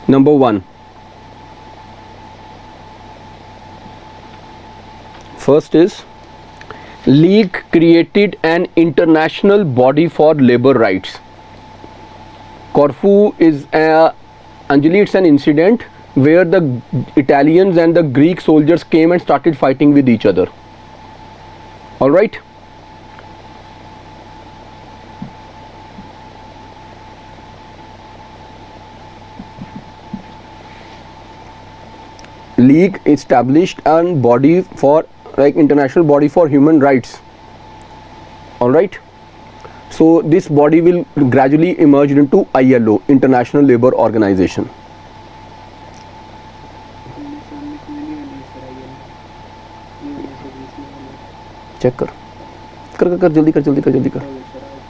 Number 1, first is league created an international body for labor rights. Corfu is Anjali, it's an incident where the Italians and the Greek soldiers came and started fighting with each other. All right. League established a body for international body for human rights. All right. So this body will gradually emerge into ILO, International Labour Organization. Check कर कर कर जल्दी कर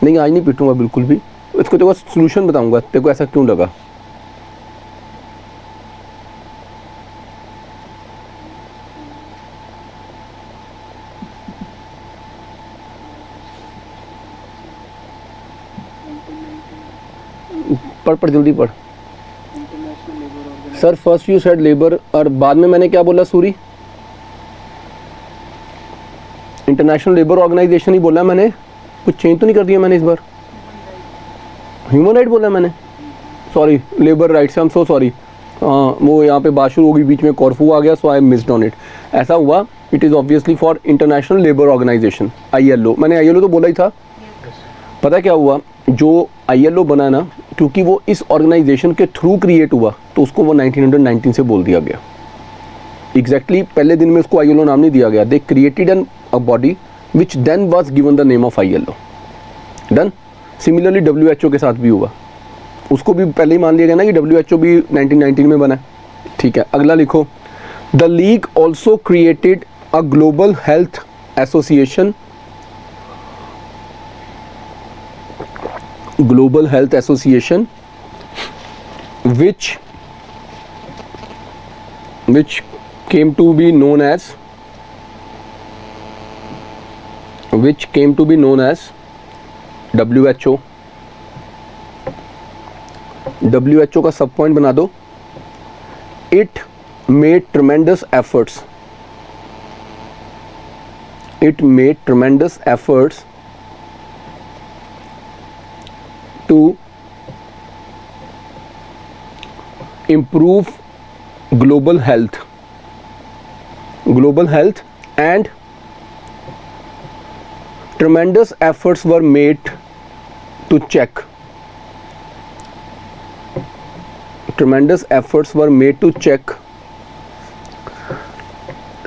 नहीं आज नहीं पीटूंगा बिल्कुल भी. इसको तेरे को सोल्यूशन बताऊंगा तेरे को ऐसा क्यों लगा. पढ़ जल्दी पढ़ sir. First you said labour और बाद में मैंने क्या बोला सूरी? इंटरनेशनल लेबर ऑर्गेनाइजेशन ही बोला मैंने, कुछ चेंज तो नहीं कर दिया मैंने इस बार? ह्यूमन राइट बोला मैंने, sorry labour rights, I am so sorry. वो यहाँ पे बात शुरू होगी, बीच में कॉर्फू आ गया, so I missed on it. ऐसा हुआ, it is obviously for International Labour Organization ILO। मैंने ILO तो बोला ही था। पता क्या हुआ, जो ILO बना ना, क्योंकि वो इस ऑर्गेनाइजेशन के थ्रू क्रिएट हुआ तो उसको वो 1919 से बोल दिया गया। एग्जैक्टली पहले दिन में उसको ILO नाम नहीं दिया गया। They created an a body which then was given the name of ILO। Done. Similarly WHO के साथ भी हुआ, उसको भी पहले ही मान लिया गया ना कि WHO भी 1919 में बना है। ठीक है, अगला लिखो। The league also created a global health association, global health association which came to be known as WHO। WHO का सब पॉइंट बना दो। It made tremendous efforts to improve global health and tremendous efforts were made to check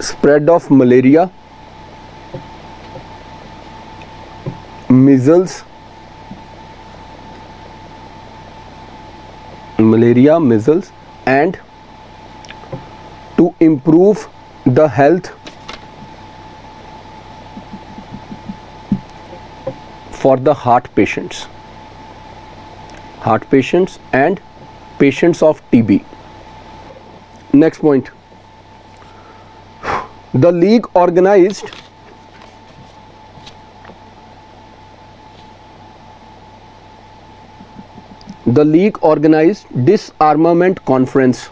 spread of malaria, measles, and to improve the health for the heart patients and patients of TB. Next point. The league organized disarmament conference.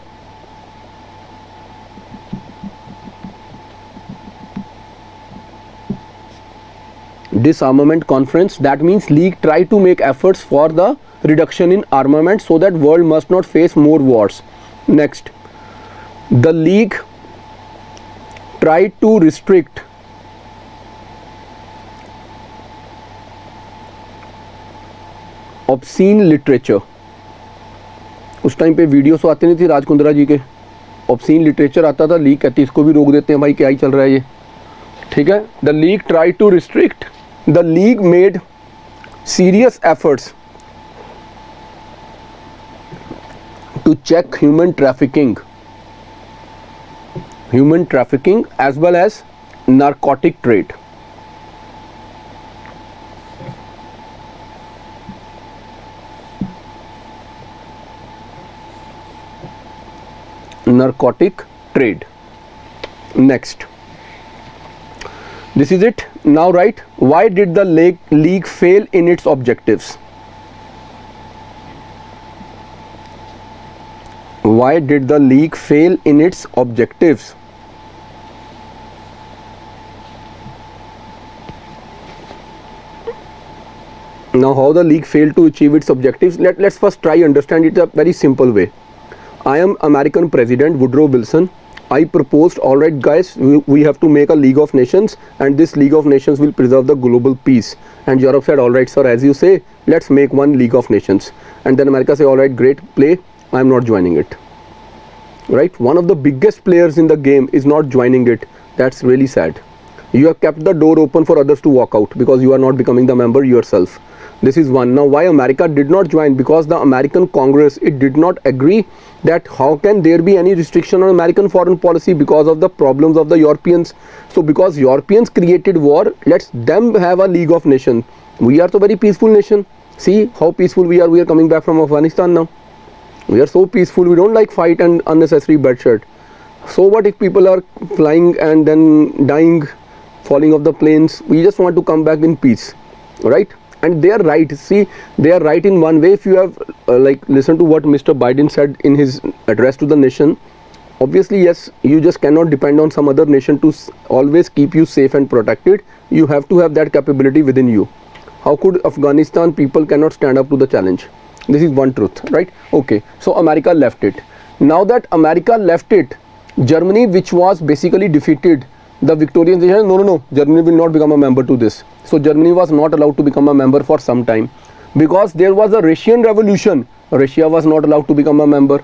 That means league try to make efforts for the reduction in armament so that world must not face more wars. Next, the league tried to restrict obscene literature. उस time पे videos आते नहीं थी राज कुंद्रा जी के, obscene literature आता था, league कहती इसको भी रोक देते हैं भाई, क्या ही चल रहा है ये। ठीक है, the League try to restrict, the League made serious efforts to check human trafficking as well as narcotic trade. Next, this is it. Now write, why did the league fail in its objectives? Why did the league fail in its objectives? Now, how the league failed to achieve its objectives? Let's first try understand it a very simple way. I am American President Woodrow Wilson. I proposed, all right guys, we have to make a League of Nations, and this League of Nations will preserve the global peace. And Europe said, all right sir, as you say, let's make one League of Nations. And then America said, all right, great, play, I am not joining it. Right, one of the biggest players in the game is not joining it. That's really sad. You have kept the door open for others to walk out because you are not becoming the member yourself. This is one. Now, why America did not join? Because the American Congress, it did not agree that how can there be any restriction on American foreign policy because of the problems of the Europeans. So because Europeans created war, let's them have a League of Nations. We are so very peaceful nation. See how peaceful we are. We are coming back from Afghanistan now. We are so peaceful. We don't like fight and unnecessary bloodshed. So what if people are flying and then dying, falling off the planes? We just want to come back in peace, right? And they are right. See, they are right in one way. If you have like listen to what Mr. Biden said in his address to the nation, obviously yes, you just cannot depend on some other nation to always keep you safe and protected. You have to have that capability within you. How could Afghanistan people cannot stand up to the challenge? This is one truth, right? Okay, so America left it. Now that America left it, Germany, which was basically defeated, the victorious nation, no, Germany will not become a member to this. So Germany was not allowed to become a member for some time because there was a Russian revolution. Russia was not allowed to become a member.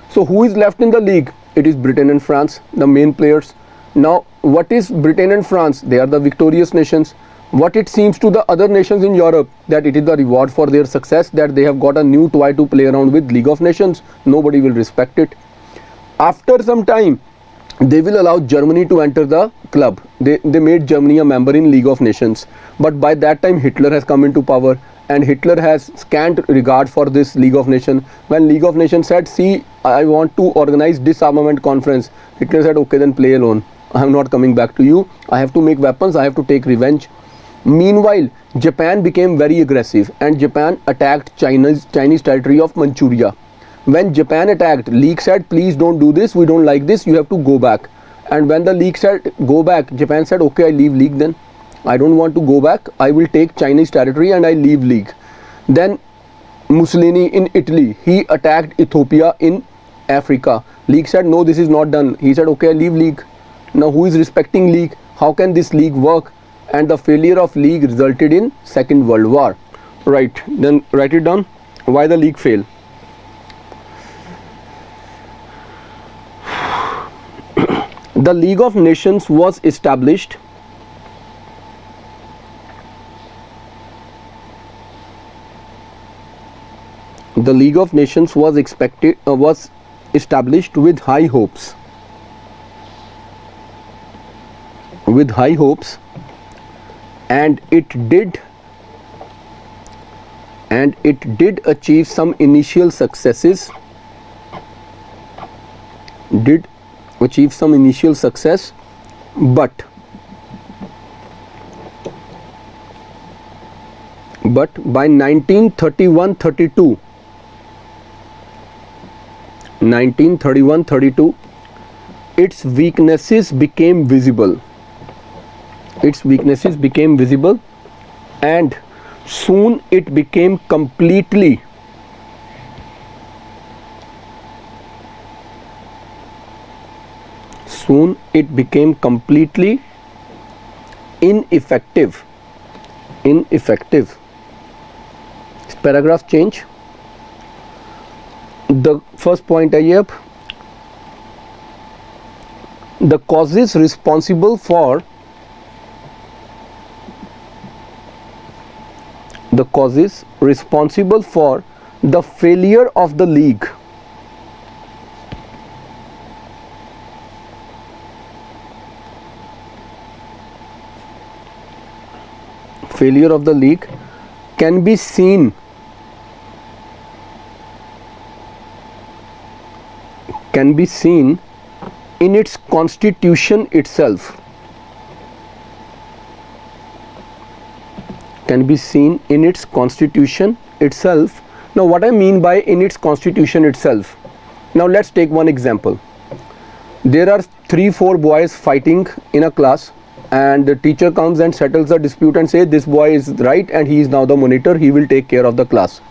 So who is left in the league? It is Britain and France, the main players. Now what is Britain and France? They are the victorious nations. What it seems to the other nations in Europe, that it is the reward for their success, that they have got a new toy to play around with, League of Nations. Nobody will respect it. After some time, they will allow Germany to enter the club. They made Germany a member in League of Nations. But by that time, Hitler has come into power, and Hitler has scant regard for this League of Nations. When League of Nations said, see, I want to organize disarmament conference, Hitler said, okay, then play alone. I am not coming back to you. I have to make weapons. I have to take revenge. Meanwhile, Japan became very aggressive, and Japan attacked Chinese territory of Manchuria. When Japan attacked, League said, please don't do this, we don't like this, you have to go back. And when the League said go back, Japan said, okay, I leave League then. I don't want to go back, I will take Chinese territory and I leave League. Then Mussolini in Italy, he attacked Ethiopia in Africa. League said, no, this is not done. He said, okay, I leave League. Now who is respecting League? How can this League work? And the failure of League resulted in Second World War. Right, then write it down. Why the League failed? The League of Nations was established was established with high hopes. And it did achieve some initial successes. But by 1931-32, its weaknesses became visible. And soon it became completely ineffective. Paragraph change. The first point I have, the causes responsible for the failure of the League can be seen in its constitution itself. Now what I mean by in its constitution itself, now let's take one example. There are 3-4 boys fighting in a class, and the teacher comes and settles the dispute and says this boy is right and he is now the monitor, he will take care of the class.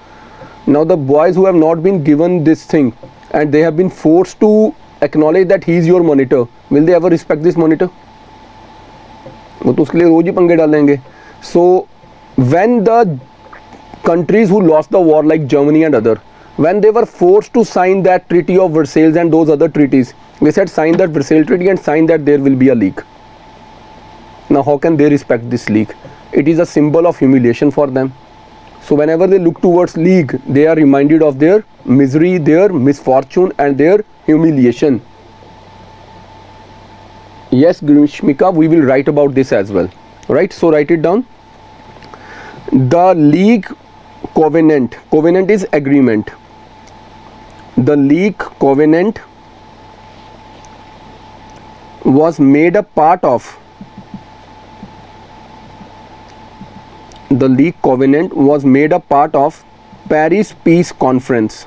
Now the boys who have not been given this thing and they have been forced to acknowledge that he is your monitor, will they ever respect this monitor? वो तो उसके लिए रोज ही पंगे डालेंगे. So when the countries who lost the war like Germany and other, when they were forced to sign that Treaty of Versailles and those other treaties, they said sign that Versailles Treaty and sign that there will be a League. Now how can they respect this League? It is a symbol of humiliation for them. So whenever they look towards League, they are reminded of their misery, their misfortune and their humiliation. Yes, Grishmika, we will write about this as well. Right, so write it down. The League Covenant is agreement. The League Covenant was made a part of The League Covenant was made a part of Paris Peace Conference.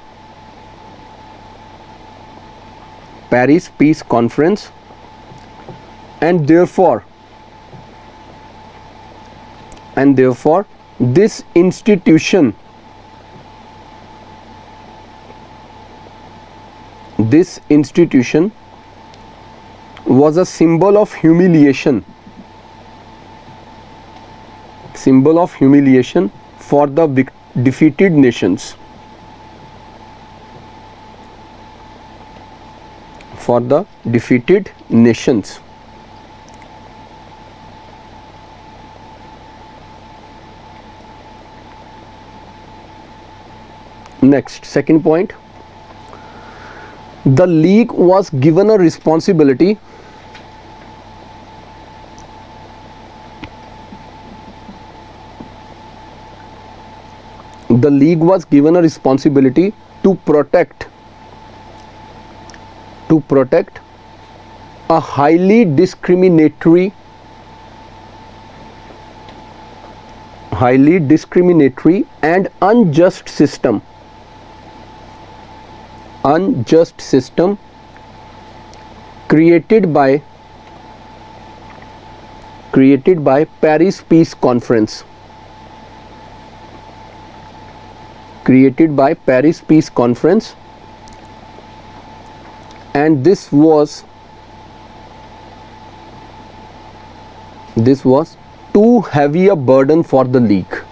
Paris Peace Conference, and therefore this institution was a symbol of humiliation for the defeated nations. Next, second point. The League was given a responsibility to protect a highly discriminatory and unjust system created by Paris Peace Conference. And this was too heavy a burden for the League.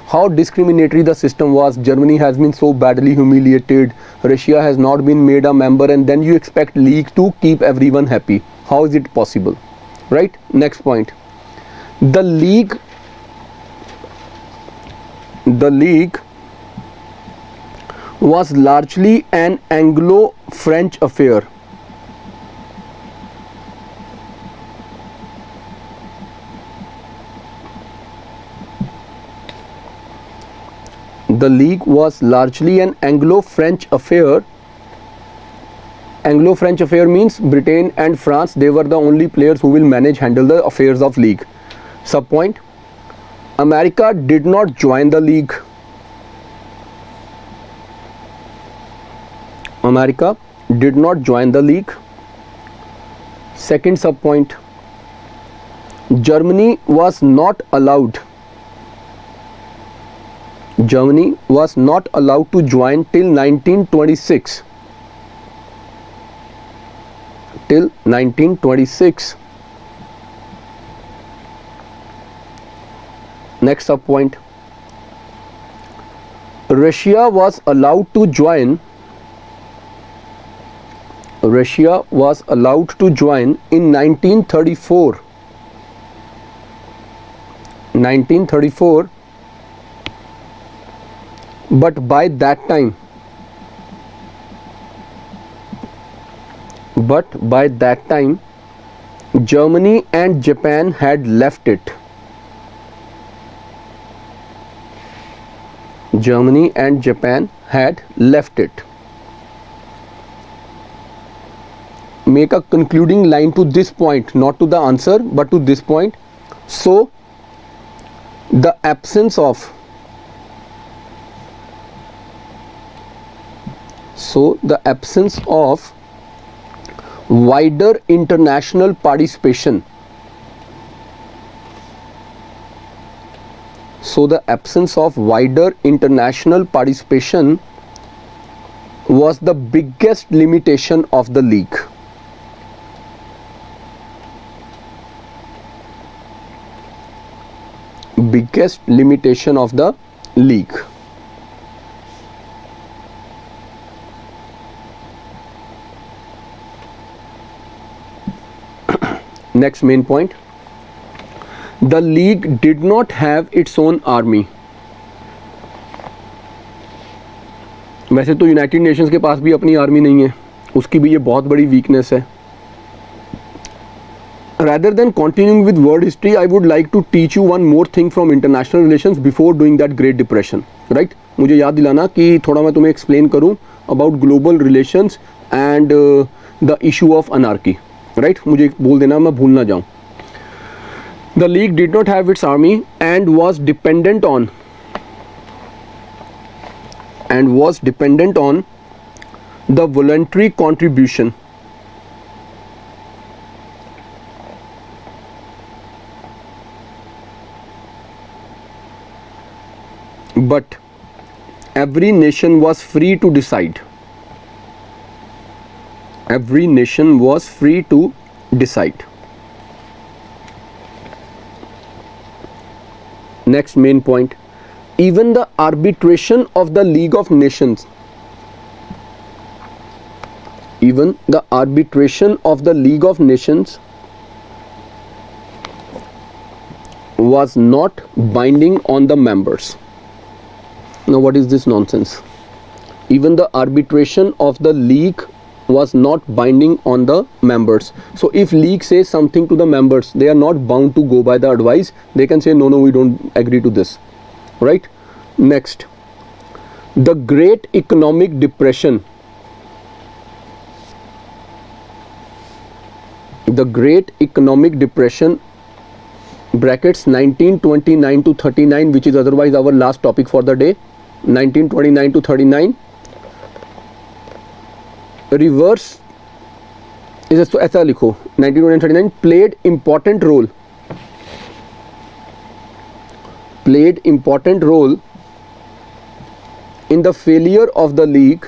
How discriminatory the system was. Germany has been so badly humiliated. Russia has not been made a member, and then you expect League to keep everyone happy. How is it possible? Right? Next point. The League was largely an Anglo-French affair. The League was largely an Anglo-French affair. Anglo-French affair means Britain and France, they were the only players who will handle the affairs of League. Subpoint. America did not join the League. Second subpoint. Germany was not allowed to join till 1926. Next subpoint. Russia was allowed to join in 1934. But by that time Germany and Japan had left it. Make a concluding line to this point, not to the answer but to this point. So the absence of wider international participation was the biggest limitation of the League. Next main point. The League did not have its own army. वैसे तो United Nations के पास भी अपनी army नहीं है, उसकी भी ये बहुत बड़ी वीकनेस है. Rather than continuing with world history, I would like to teach you one more thing from international relations before doing that Great Depression. Right? मुझे याद दिलाना कि थोड़ा मैं तुम्हें एक्सप्लेन करूं about global relations and the issue of anarchy, right? मुझे बोल देना, मैं भूल ना जाऊँ. The League did not have its army and was dependent on the voluntary contribution but every nation was free to decide. Every nation was free to decide. Next main point, even the arbitration of the League of Nations, even the arbitration of the League of Nations was not binding on the members. Now what is this nonsense? Even the arbitration of the League was not binding on the members. So if League says something to the members, they are not bound to go by the advice. They can say no, we don't agree to this, right? Next, the Great Economic Depression. The Great Economic Depression brackets 1929 to 39, which is otherwise our last topic for the day. 1929 to 39. Reverse इसे तो ऐसा लिखो, 1939 played important role in the failure of the League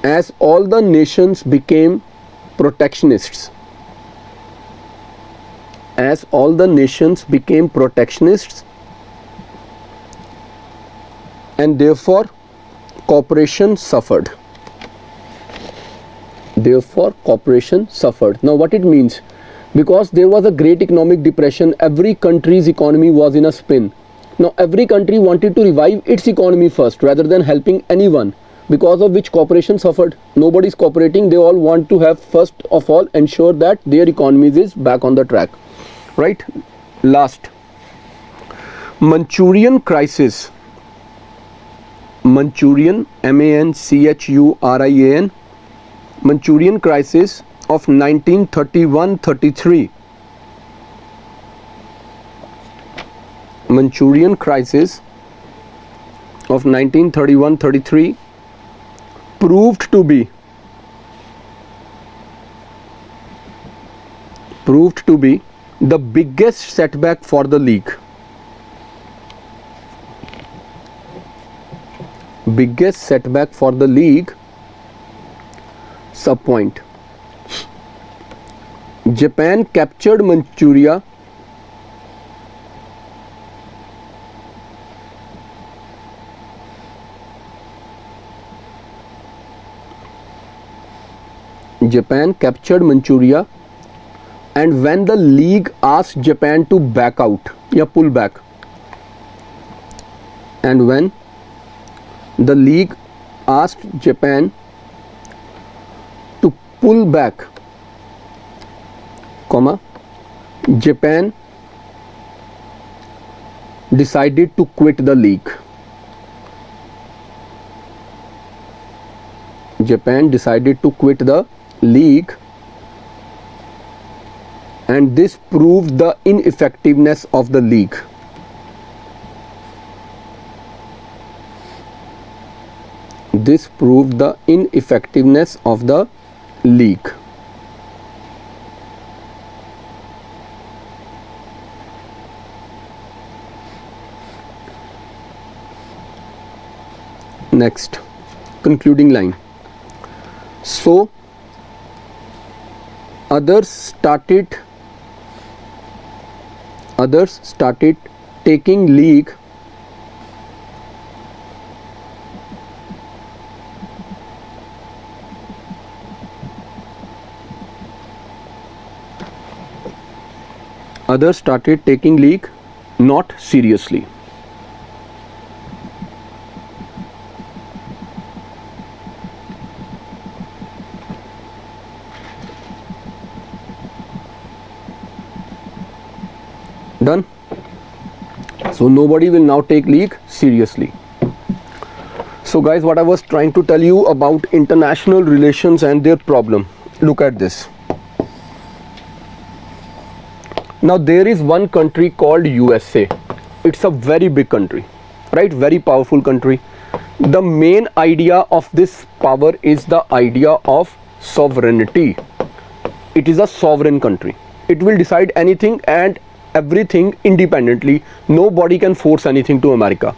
as all the nations became protectionists. As all the nations became protectionists, and therefore cooperation suffered. Therefore cooperation suffered. Now what it means? Because there was a great economic depression, every country's economy was in a spin. Now every country wanted to revive its economy first rather than helping anyone, because of which cooperation suffered. Nobody is cooperating. They all want to have first of all ensure that their economies is back on the track, right? Last, Manchurian crisis. Manchurian, Manchurian, Manchurian crisis of 1931-33. Manchurian crisis of 1931-33 proved to be the biggest setback for the League. Biggest setback for the League. Subpoint, Japan captured Manchuria and when the League asked Japan to back out या pull back, and when the League asked Japan to pull back, Japan decided to quit the League. Japan decided to quit the League, and this proved the ineffectiveness of the League. This proved the ineffectiveness of the League. Next, concluding line. So others started taking League not seriously. Done. So nobody will now take League seriously. So guys, what I was trying to tell you about international relations and their problem. Look at this. Now there is one country called USA. It's a very big country, right? Very powerful country. The main idea of this power is the idea of sovereignty. It is a sovereign country. It will decide anything and everything independently. Nobody can force anything to America.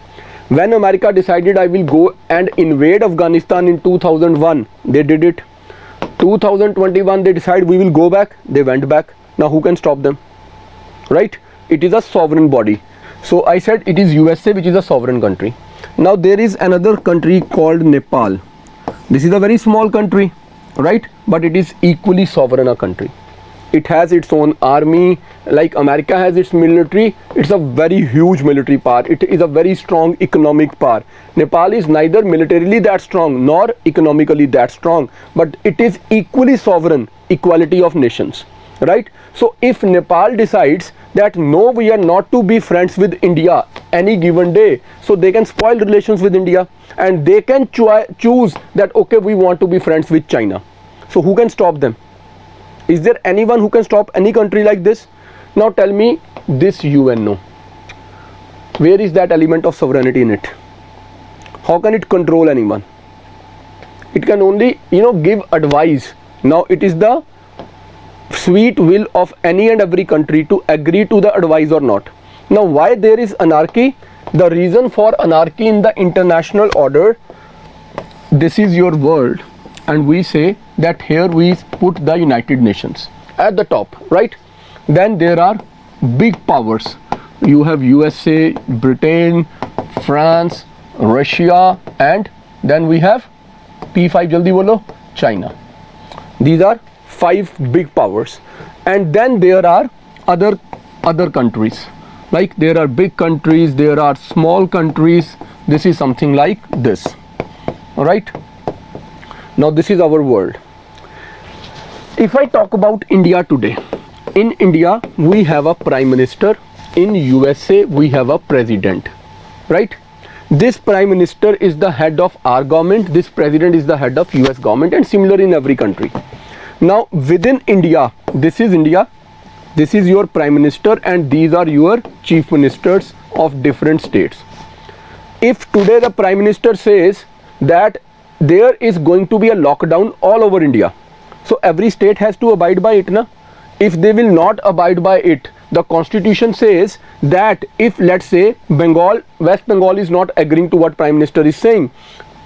When America decided I will go and invade Afghanistan in 2001, they did it. 2021 they decide we will go back, they went back. Now who can stop them? Right? It is a sovereign body. So I said it is USA, which is a sovereign country. Now there is another country called Nepal. This is a very small country, right? But it is equally sovereign a country. It has its own army, like America has its military. It's a very huge military power. It is a very strong economic power. Nepal is neither militarily that strong nor economically that strong, but it is equally sovereign, equality of nations, right? So if Nepal decides that no, we are not to be friends with India any given day, so they can spoil relations with India, and they can choose that okay, we want to be friends with China. So who can stop them? Is there anyone who can stop any country like this? Now tell me, this UNO, where is that element of sovereignty in it? How can it control anyone? It can only, give advice. Now it is the sweet will of any and every country to agree to the advice or not. Now why there is anarchy? The reason for anarchy in the international order, this is your world, and we say that here we put the United Nations at the top, right? Then there are big powers. You have USA, Britain, France, Russia, and then we have P5, jaldi bolo, China. These are 5 big powers. And then there are other countries. Like there are big countries, there are small countries. This is something like this. All right? Now this is our world. If I talk about India today, in India we have a prime minister. In USA we have a president, right? This prime minister is the head of our government. This president is the head of US government, and similar in every country. Now within India, this is India, this is your prime minister, and these are your chief ministers of different states. If today the prime minister says that there is going to be a lockdown all over India, so every state has to abide by it, na? If they will not abide by it, the constitution says that if, let's say, West Bengal is not agreeing to what prime minister is saying,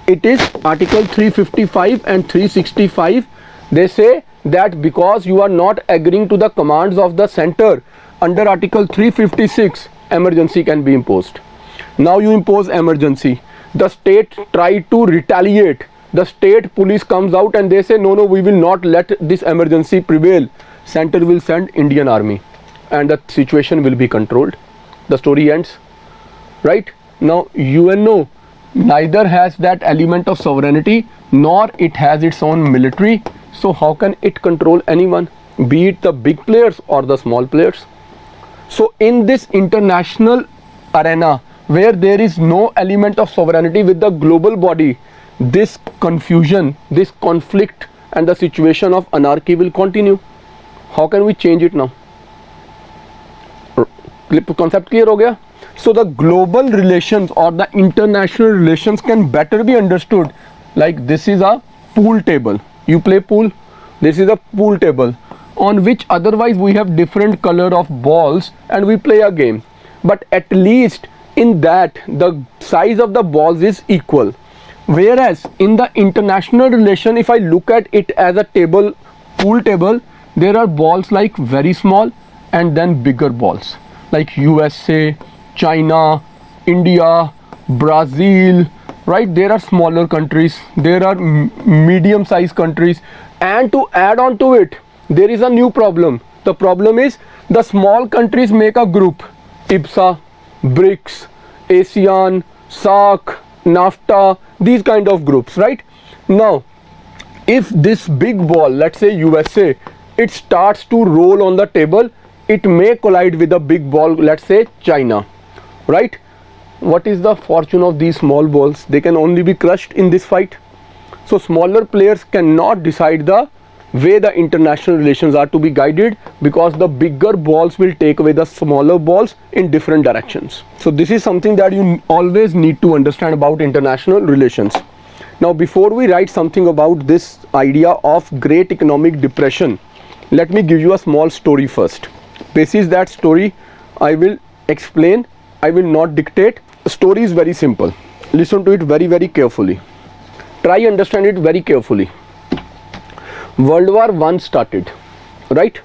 it is article 355 and 365. They say that because you are not agreeing to the commands of the center, under article 356 emergency can be imposed. Now you impose emergency, the state try to retaliate, the state police comes out and they say no, we will not let this emergency prevail. Center will send Indian army and the situation will be controlled. The story ends, right? Now UNO neither has that element of sovereignty nor it has its own military. So how can it control anyone, be it the big players or the small players? So in this international arena where there is no element of sovereignty with the global body, this confusion, this conflict and the situation of anarchy will continue. How can we change it now? Concept clear ho gaya? So the global relations or the international relations can better be understood like this is a pool table. You play pool. This is a pool table on which otherwise we have different color of balls and we play a game. But at least in that the size of the balls is equal. Whereas in the international relation, if I look at it as a table, pool table, there are balls like very small and then bigger balls like USA, China, India, Brazil, right? There are smaller countries, there are medium sized countries, and to add on to it, there is a new problem. The problem is the small countries make a group, IBSA, BRICS, ASEAN, SAARC, NAFTA, these kind of groups, right? Now if this big ball, let's say USA, it starts to roll on the table, it may collide with a big ball, let's say China, right? what is the fortune of these small balls? They can only be crushed in this fight. So smaller players cannot decide the way the international relations are to be guided, because the bigger balls will take away the smaller balls in different directions. So this is something that you always need to understand about international relations. Now before we write something about this idea of Great Economic Depression, let me give you a small story first. Basis that story I will explain, I will not dictate. The story is very simple. Listen to it very, very carefully. Try understand it very carefully. World War I started, right?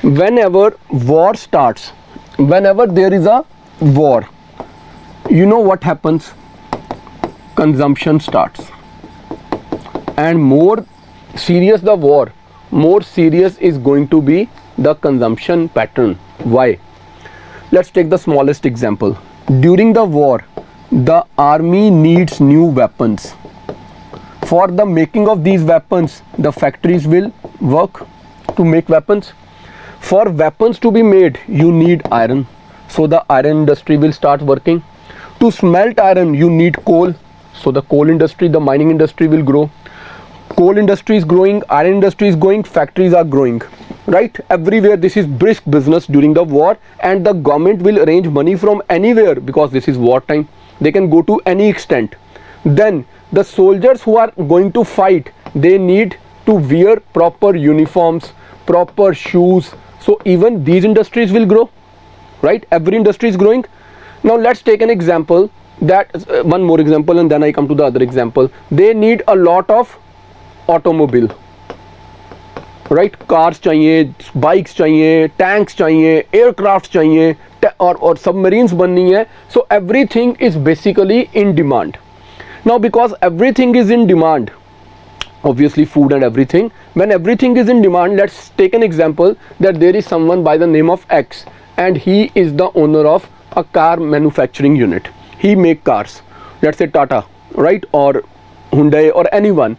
Whenever war starts, whenever there is a war, you know what happens? Consumption starts. And more serious the war, more serious is going to be the consumption pattern. Why? Let's take the smallest example. During the war, the army needs new weapons. For the making of these weapons, the factories will work to make weapons. For weapons to be made, you need iron. So the iron industry will start working. To smelt iron, you need coal. So the coal industry, the mining industry will grow. Coal industry is growing, iron industry is growing, factories are growing. Right? Everywhere this is brisk business during the war, and the government will arrange money from anywhere, because this is war time. They can go to any extent. Then the soldiers who are going to fight, they need to wear proper uniforms, proper shoes. So even these industries will grow, right? Every industry is growing. Now let's take an example, that one more example, and then I come to the other example. They need a lot of automobile, right? Cars चाहिए, bikes चाहिए, tanks चाहिए, aircraft चाहिए, or submarines बननी है. So everything is basically in demand. Now because everything is in demand, obviously food and everything, when everything is in demand, let's take an example that there is someone by the name of X, and he is the owner of a car manufacturing unit. He make cars, let's say Tata, right, or Hyundai or anyone.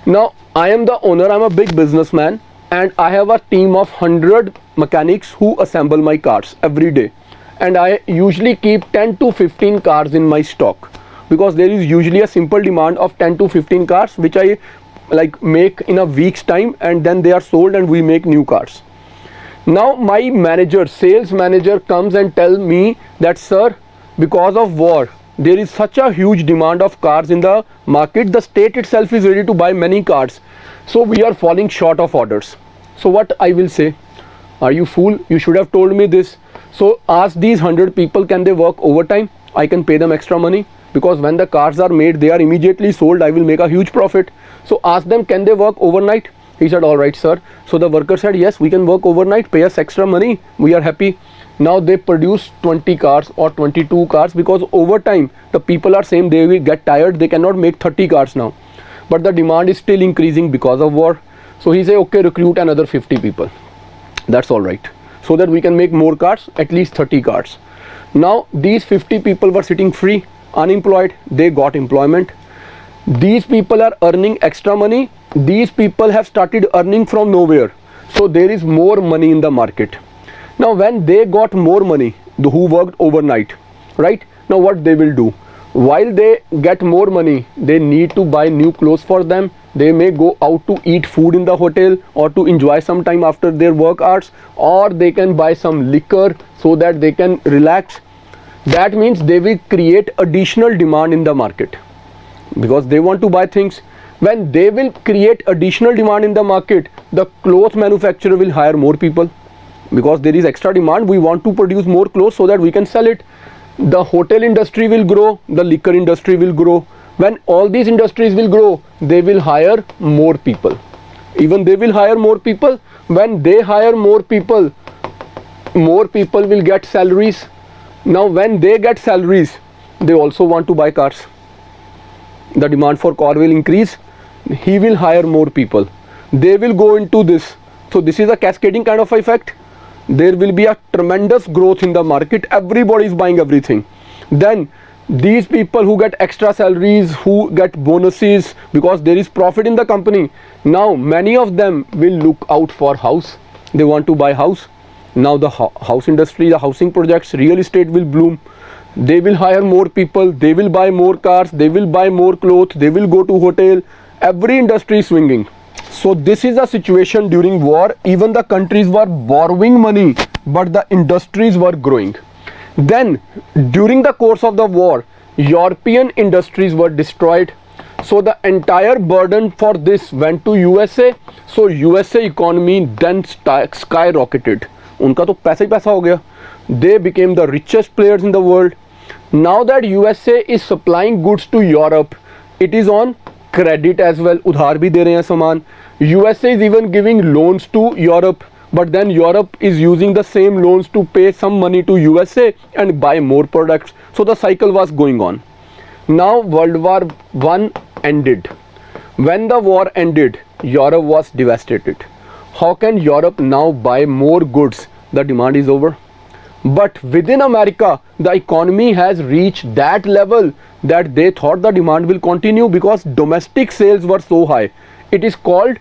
Now I am the owner, I'm a big businessman, and I have a team of 100 mechanics who assemble my cars every day, and I usually keep 10 to 15 cars in my stock, because there is usually a simple demand of 10 to 15 cars which I like make in a week's time, and then they are sold and we make new cars. Now my manager, sales manager comes and tell me that, sir, because of war there is such a huge demand of cars in the market, the state itself is ready to buy many cars, so we are falling short of orders. So what I will say, are you fool? You should have told me this. So ask these 100 people, can they work overtime? I can pay them extra money, because when the cars are made, they are immediately sold, I will make a huge profit. So ask them, can they work overnight? He said, all right, sir. So the worker said, yes, we can work overnight, pay us extra money, we are happy. Now they produce 20 cars or 22 cars, because over time the people are saying they will get tired, they cannot make 30 cars now, but the demand is still increasing because of war. So he say, okay, recruit another 50 people, that's all right, so that we can make more cars, at least 30 cars. Now these 50 people were sitting free, unemployed, they got employment. These people are earning extra money, these people have started earning from nowhere, so there is more money in the market. Now when they got more money, who worked overnight, right? Now what they will do, while they get more money, they need to buy new clothes for them, they may go out to eat food in the hotel or to enjoy some time after their work hours, or they can buy some liquor so that they can relax. That means they will create additional demand in the market, because they want to buy things. When they will create additional demand in the market, the cloth manufacturer will hire more people, because there is extra demand, we want to produce more clothes so that we can sell it. The hotel industry will grow, the liquor industry will grow. When all these industries will grow, they will hire more people. Even they will hire more people. When they hire more people will get salaries. Now when they get salaries, they also want to buy cars. The demand for car will increase, he will hire more people, they will go into this. So this is a cascading kind of effect. There will be a tremendous growth in the market, everybody is buying everything. Then these people who get extra salaries, who get bonuses, because there is profit in the company, now many of them will look out for house, they want to buy house. Now the house industry, the housing projects, real estate will bloom. they will hire more people, they will buy more cars, they will buy more clothes, they will go to hotel. Every industry is swinging. So this is the situation during war. Even the countries were borrowing money, but the industries were growing. Then during the course of the war, European industries were destroyed. So the entire burden for this went to USA. So USA economy then skyrocketed. उनका तो पैसा ही पैसा हो गया. They became the richest players in the world. Now that USA is supplying goods to Europe, it is on credit as well. उधार भी दे रहे हैं सामान. USA is even giving loans to Europe, but then Europe is using the same loans to pay some money to USA and buy more products. So the cycle was going on. Now World War I ended. When the war ended, Europe was devastated. How can Europe now buy more goods? The demand is over. But within America, the economy has reached that level that they thought the demand will continue because domestic sales were so high. It is called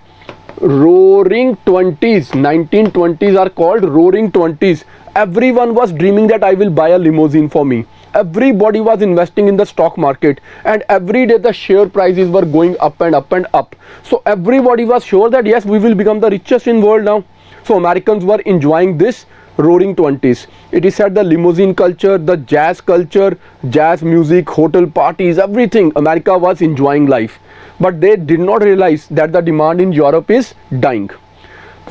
roaring 20s. 1920s are called roaring 20s. Everyone was dreaming that I will buy a limousine for me. Everybody was investing in the stock market, and every day the share prices were going up and up and up. So everybody was sure that yes, we will become the richest in the world now. So Americans were enjoying this roaring 20s. It is said the limousine culture, the jazz culture, jazz music, hotel parties, everything, America was enjoying life. But they did not realize that the demand in Europe is dying.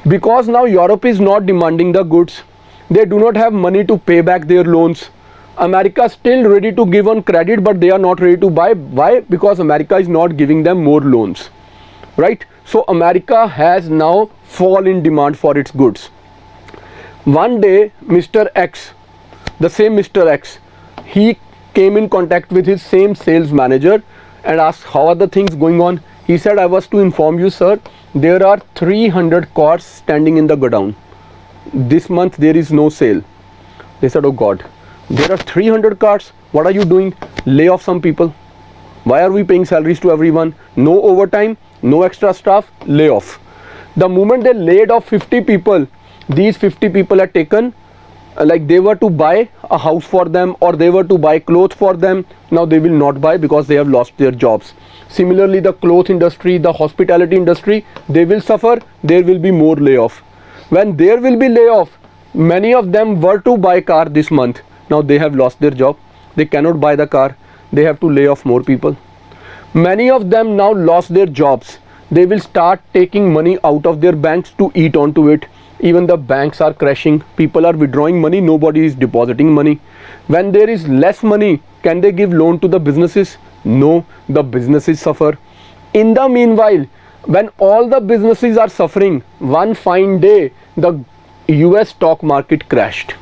Because now Europe is not demanding the goods. They do not have money to pay back their loans. America is still ready to give on credit, but they are not ready to buy. Why? Because America is not giving them more loans. Right? So America has now fall in demand for its goods. One day, Mr. X, the same Mr. X, he came in contact with his same sales manager and asked, how are the things going on? He said, I was to inform you, sir, there are 300 cars standing in the godown. This month there is no sale. They said, oh God, there are 300 cars. What are you doing? Lay off some people. Why are we paying salaries to everyone? No overtime, no extra staff, lay off. The moment they laid off 50 people, these 50 people are taken like they were to buy a house for them or they were to buy clothes for them. Now they will not buy because they have lost their jobs. Similarly, the cloth industry, the hospitality industry, they will suffer. There will be more layoff. When there will be layoff, many of them were to buy car this month. Now they have lost their job. They cannot buy the car. They have to lay off more people. Many of them now lost their jobs. They will start taking money out of their banks to eat onto it. Even the banks are crashing. People are withdrawing money. Nobody is depositing money. When there is less money, can they give loan to the businesses? No, the businesses suffer. In the meanwhile, when all the businesses are suffering, one fine day, the US stock market crashed.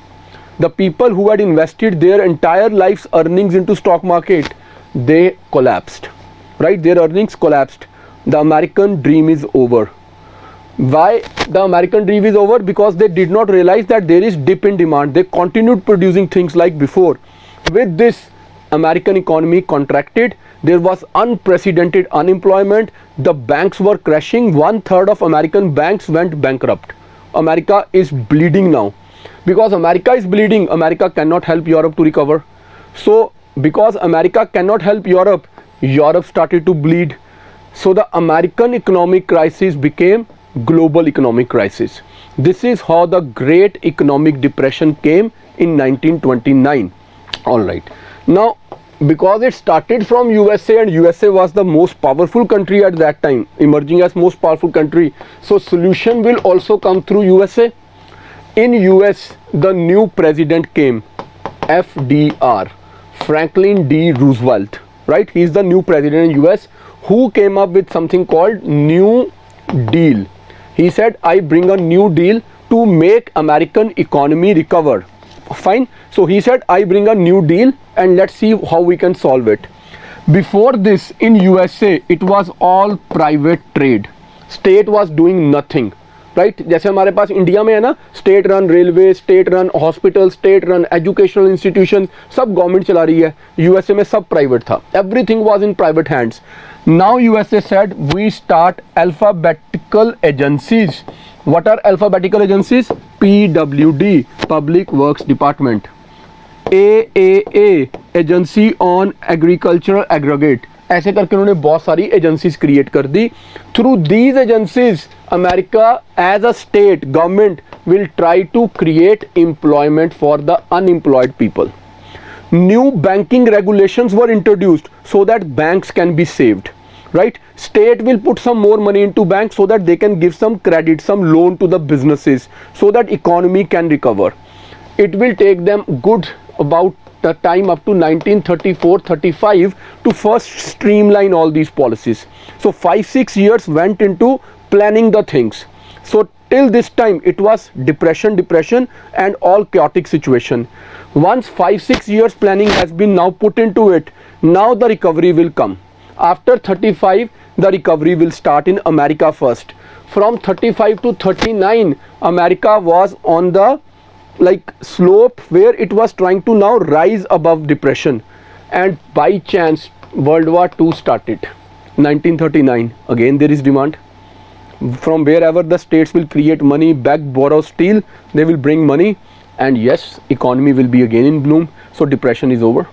The people who had invested their entire life's earnings into stock market, they collapsed. Right? Their earnings collapsed. The American dream is over. Why the American dream is over? Because they did not realize that there is dip in demand. They continued producing things like before. With this, American economy contracted. There was unprecedented unemployment. The banks were crashing. 1/3 of American banks went bankrupt. America is bleeding now. Because America is bleeding, America cannot help Europe to recover. So because America cannot help Europe, Europe started to bleed. So the American economic crisis became global economic crisis. This is how the Great Economic Depression came in 1929. All right. Now, because it started from USA and USA was the most powerful country at that time, emerging as most powerful country, so solution will also come through USA. In US, the new president came, FDR, Franklin D. Roosevelt, right? He is the new president in US who came up with something called New Deal. He said, I bring a new deal to make American economy recover. Fine. So he said, I bring a new deal and let's see how we can solve it. Before this, in USA, it was all private trade. State was doing nothing. Right? जैसे हमारे पास India में है ना, state run railway, state run hospital, state run educational institution, सब government चला रही है. USA में सब प्राइवेट था. Everything was in private hands. Now USA said we start alphabetical agencies. What are alphabetical agencies? PWD, Public Works Department. AAA agency on agricultural aggregate, ऐसे करके उन्होंने बहुत सारी एजेंसीज क्रिएट कर दी. Through these agencies America as a state government will try to create employment for the unemployed people. New banking regulations were introduced so that banks can be saved, right? State will put some more money into banks so that they can give some credit, some loan to the businesses so that economy can recover. It will take them good about the time up to 1934-35 to first streamline all these policies. So 5-6 years went into planning the things. So till this time it was depression and all chaotic situation. Once 5-6 years planning has been now put into it, now the recovery will come. After 35 the recovery will start in America first. From 35 to 39 America was on the slope where it was trying to now rise above depression, and by chance World War II started. 1939 again there is demand. From wherever the states will create money, beg, borrow, steal, they will bring money, and yes, economy will be again in bloom. So depression is over.